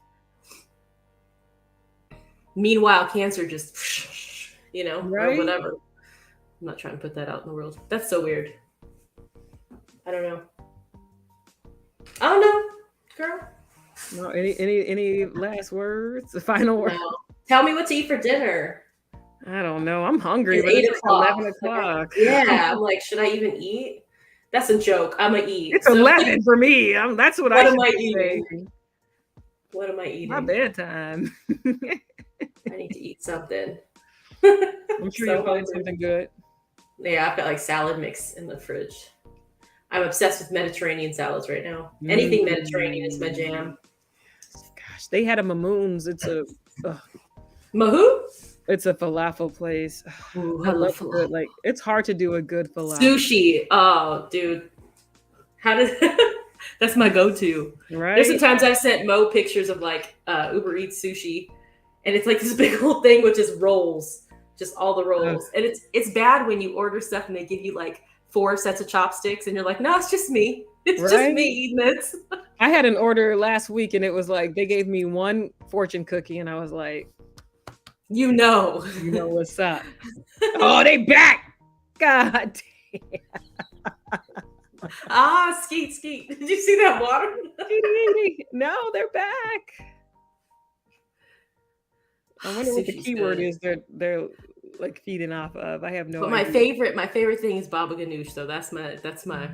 Meanwhile, cancer just, right? Or whatever. I'm not trying to put that out in the world. That's so weird. I don't know. Girl. No, any last words? The final word? No. Tell me what to eat for dinner. I don't know. I'm hungry. It's but 8 it's o'clock. 11 o'clock. Yeah, I'm like, should I even eat? That's a joke. I'm gonna eat. It's 11 for me. That's what I am I eating? What am I eating? My bedtime. I need to eat something. I'm sure you'll find something good. Yeah, I've got like salad mix in the fridge. I'm obsessed with Mediterranean salads right now. Anything Mediterranean is my jam. Gosh, they had a Mamoons. It's a Mahu? It's a falafel place. Ooh, I love falafel. Like it's hard to do a good falafel. Sushi. Oh, dude. That's my go-to. Right. There's sometimes I've sent Mo pictures of like Uber Eats sushi, and it's like this big old thing with just rolls, just all the rolls. And it's bad when you order stuff and they give you like 4 sets of chopsticks, and you're like, no, it's just me. It's just me eating this. I had an order last week, and it was like they gave me 1 fortune cookie, and I was like, you know what's up. Oh, they back. God damn. Skeet. Did you see that water? No, they're back. I wonder what the Sushi's keyword good. is they're like feeding off of. I have no But idea. my favorite thing is baba ganoush, though. That's my.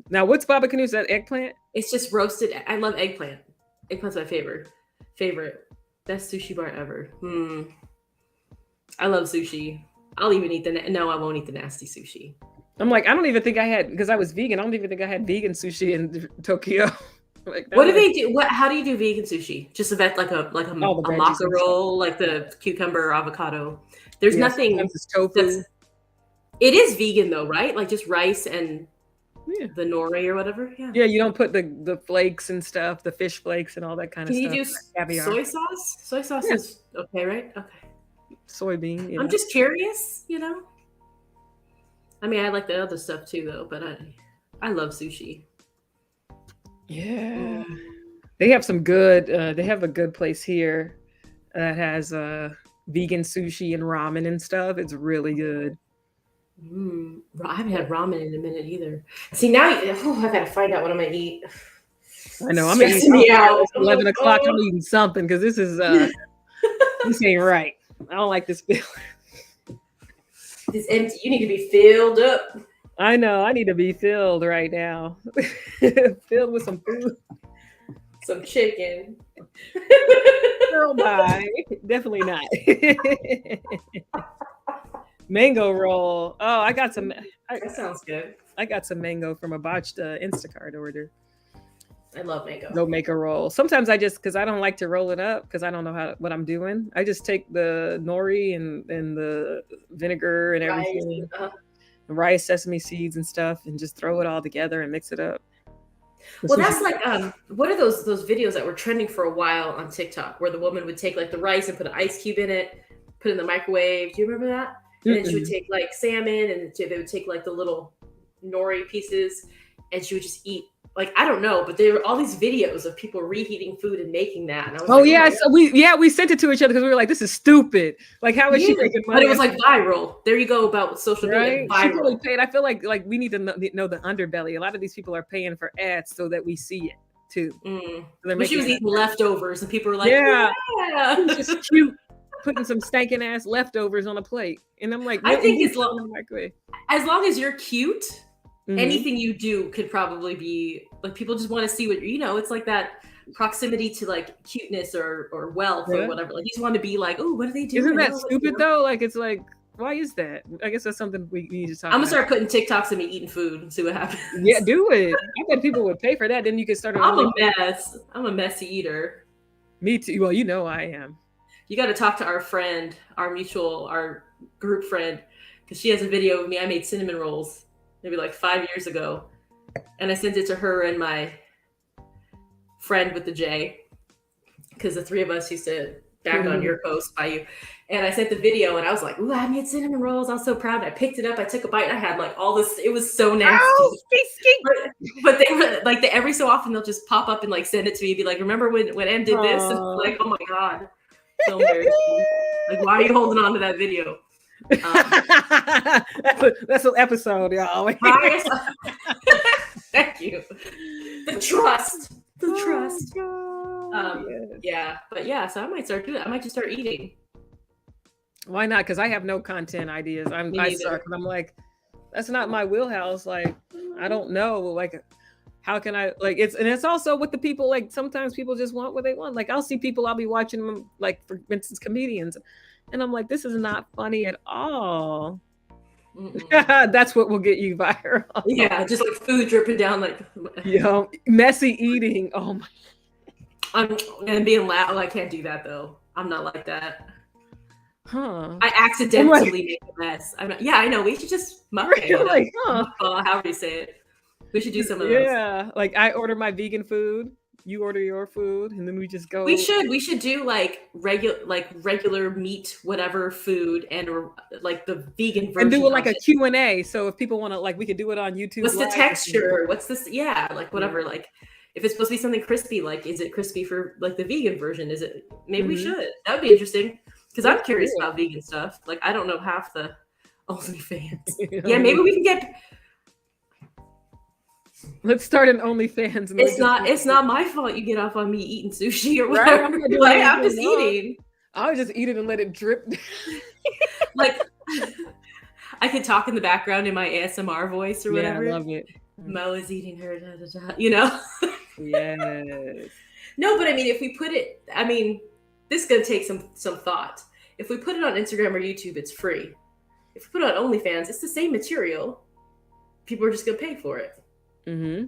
Now, what's baba ganoush? That eggplant? It's just roasted. I love eggplant. Eggplant's my favorite. Best sushi bar ever. I love sushi. I'll even eat no, I won't eat the nasty sushi. I'm like, I don't even think I had, because I was vegan. I don't even think I had vegan sushi in Tokyo. Like, what do they do? How do you do vegan sushi? Just a like a maca roll, like the cucumber or avocado. There's nothing. It's tofu. It is vegan though, right? Like just rice and the nori or whatever. Yeah, you don't put the flakes and stuff, the fish flakes and all that kind of stuff. Can you do soy sauce? Soy sauce is okay, right? Okay. Soybean. I'm just curious, I mean, I like the other stuff too, though. But I love sushi. Yeah, they have some good. They have a good place here that has vegan sushi and ramen and stuff. It's really good. I haven't had ramen in a minute either. See, now I gotta find out what I'm gonna eat. I know I'm gonna eat me out. It's 11 o'clock. I'm eating something because this is this ain't right. I don't like this feeling. It's empty. You need to be filled up. I know. I need to be filled right now. Filled with some food. Some chicken. Girl, bye. Definitely not. Mango roll. Oh, I got some. That sounds good. I got some mango from a botched Instacart order. I love mango. Go make a roll. Sometimes I just, because I don't like to roll it up because I don't know what I'm doing. I just take the nori and the vinegar and everything, rice, sesame seeds and stuff, and just throw it all together and mix it up. Well, that's like what are those videos that were trending for a while on TikTok where the woman would take like the rice and put an ice cube in it, put it in the microwave. Do you remember that? And then she would take like salmon and they would take like the little nori pieces and she would just eat. Like, I don't know, but there were all these videos of people reheating food and making that. And I was so we sent it to each other because we were like, this is stupid. Like, how is she making money? But it was like viral. There you go about social media. Right? She really paid. I feel like we need to know the underbelly. A lot of these people are paying for ads so that we see it too. So but she was eating leftovers and people were like, yeah. Just cute. Putting some stankin' ass leftovers on a plate. And I'm like, I think as long as you're cute, anything you do could probably be like, people just want to see what it's like that proximity to like cuteness or wealth or whatever. Like you just want to be like, oh, what are they doing? Isn't that stupid though? Like it's like, why is that? I guess that's something we need to talk about. I'm gonna start putting TikToks of me eating food and see what happens. Yeah, do it. I bet people would pay for that. Then you could start. I'm a mess. I'm a messy eater. Me too. Well, I am. You got to talk to our friend, our group friend, because she has a video of me. I made cinnamon rolls maybe like 5 years ago. And I sent it to her and my friend with the J, because the three of us used to back on your post by you. And I sent the video and I was like, ooh, I made cinnamon rolls. I was so proud. I picked it up. I took a bite and I had like all this. It was so nasty. Oh, but they were like, every so often they'll just pop up and like send it to me and be like, remember when Em did this? And I'm like, oh my God. So embarrassing. Like, why are you holding on to that video? That's an episode, y'all. Thank you. The trust. Yeah, but yeah, so I might start doing that. I might just start eating. Why not? Because I have no content ideas. I suck. I'm like, that's not my wheelhouse. Like, I don't know. Like, how can I it's also with the people, like sometimes people just want what they want. Like I'll see people, I'll be watching them, like for instance, comedians. And I'm like, this is not funny at all. That's what will get you viral. Yeah, just like food dripping down, like messy eating. Oh my. And being loud. I can't do that though. I'm not like that. Huh. I accidentally make a mess. I know. We should just however you say it. We should do some of those. Yeah, like I order my vegan food, you order your food, and then we just go. We should do like regular meat, whatever food, and like the vegan version. And do it like a Q&A. So if people want to, like, we could do it on YouTube. What's the texture? What's this? Yeah, like whatever. Yeah. Like if it's supposed to be something crispy, like is it crispy for like the vegan version? Is it? Maybe we should. That would be interesting because I'm curious about vegan stuff. Like I don't know half the OnlyFans. Yeah, maybe we can get. Let's start an OnlyFans. And It's not my fault you get off on me eating sushi or Right? whatever. I'm not doing Like, I'm anything just wrong. eating. I would just eat it and let it drip. Like, I could talk in the background in my ASMR voice or whatever. Yeah, I love it. Mo is eating her, da, da, da, you know? Yes. No, but I mean, if we put it, I mean, this is going to take some thought. If we put it on Instagram or YouTube, it's free. If we put it on OnlyFans, it's the same material. People are just going to pay for it. Mm-hmm.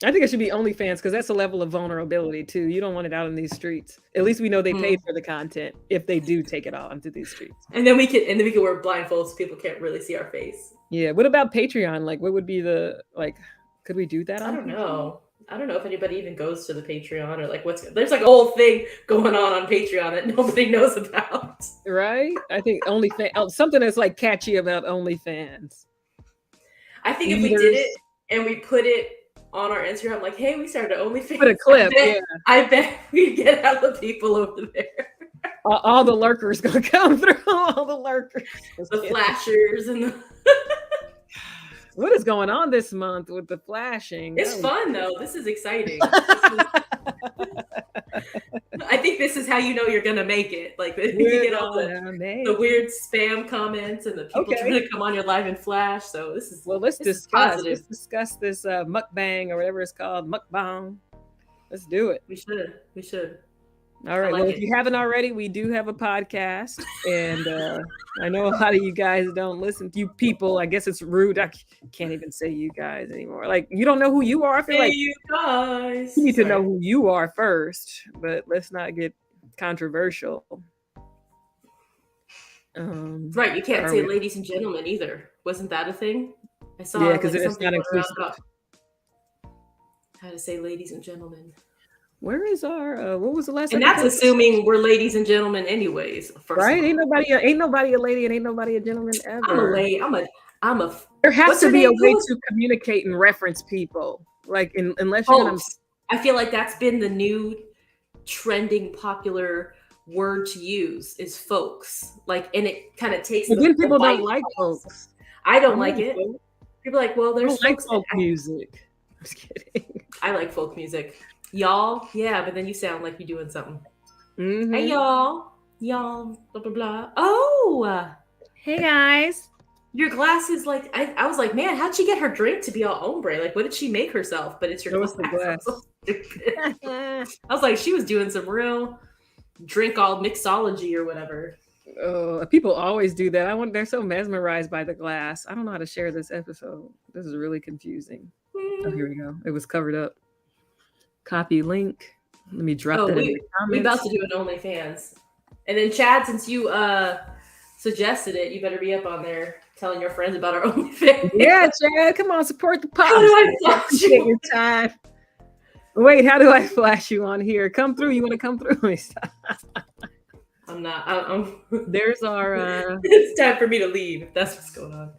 I think it should be OnlyFans because that's a level of vulnerability too. You don't want it out in these streets. At least we know they paid for the content if they do take it out onto these streets. And then we can wear blindfolds so people can't really see our face. Yeah. What about Patreon? Like, what would be could we do that? I don't know. I don't know if anybody even goes to the Patreon or like there's like a whole thing going on Patreon that nobody knows about. Right? I think OnlyFans, something that's like catchy about OnlyFans. I think if we did it and we put it on our Instagram, like, hey, we started OnlyFans. Put a clip, I bet we get out the people over there. All the lurkers gonna come through. All the lurkers. The flashers and the... What is going on this month with the flashing? It's fun though. This is exciting. I think this is how you know you're gonna make it. Like you get all the weird spam comments and the people trying to come on your live and flash. So this is let's discuss this mukbang or whatever it's called, mukbang. Let's do it. We should. All right. Well, if you haven't already, we do have a podcast, and I know a lot of you guys don't listen. You people, I guess it's rude. I can't even say you guys anymore. Like, you don't know who you are. I feel like you guys. You need to know who you are first, but let's not get controversial. Right. You can't say ladies and gentlemen either. Wasn't that a thing? I saw. Yeah, because it's not inclusive. How to say ladies and gentlemen. Where is our? What was the last? And that's assuming we're ladies and gentlemen, anyways. Right? Ain't nobody a lady, and ain't nobody a gentleman ever. I'm a lady. I'm a. There has to be a way to communicate and reference people. Like, unless you're gonna. I feel like that's been the new trending popular word to use is folks. Like, and it kind of takes. But then people don't like folks. I don't like it. People are like, well, there's like folk music. I'm just kidding. I like folk music. Y'all, yeah, but then you sound like you're doing something. Mm-hmm. Hey, y'all, blah, blah, blah. Oh, hey, guys. Your glass is like, I was like, man, how'd she get her drink to be all ombre? Like, what did she make herself? But it's your glass. I was like, she was doing some real drink all mixology or whatever. People always do that. They're so mesmerized by the glass. I don't know how to share this episode. This is really confusing. Oh, here we go. It was covered up. Copy link. Let me drop that in the comments. We're about to do an OnlyFans. And then Chad, since you suggested it, you better be up on there telling your friends about our OnlyFans. Yeah, Chad, come on, support the pod. How do I flash you? Your time. Wait, how do I flash you on here? Come through. You want to come through? I'm not. There's our. It's time for me to leave. That's what's going on.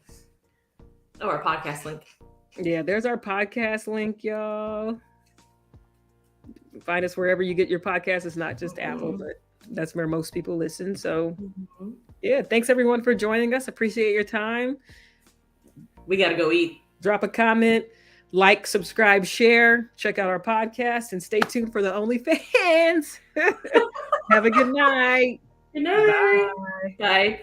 Oh, our podcast link. Yeah, there's our podcast link, y'all. Find us wherever you get your podcast. It's not just Apple, but that's where most people listen. So, yeah, thanks everyone for joining us. Appreciate your time. We got to go eat. Drop a comment, like, subscribe, share, check out our podcast, and stay tuned for the OnlyFans. Have a good night. Good night. Bye. Bye.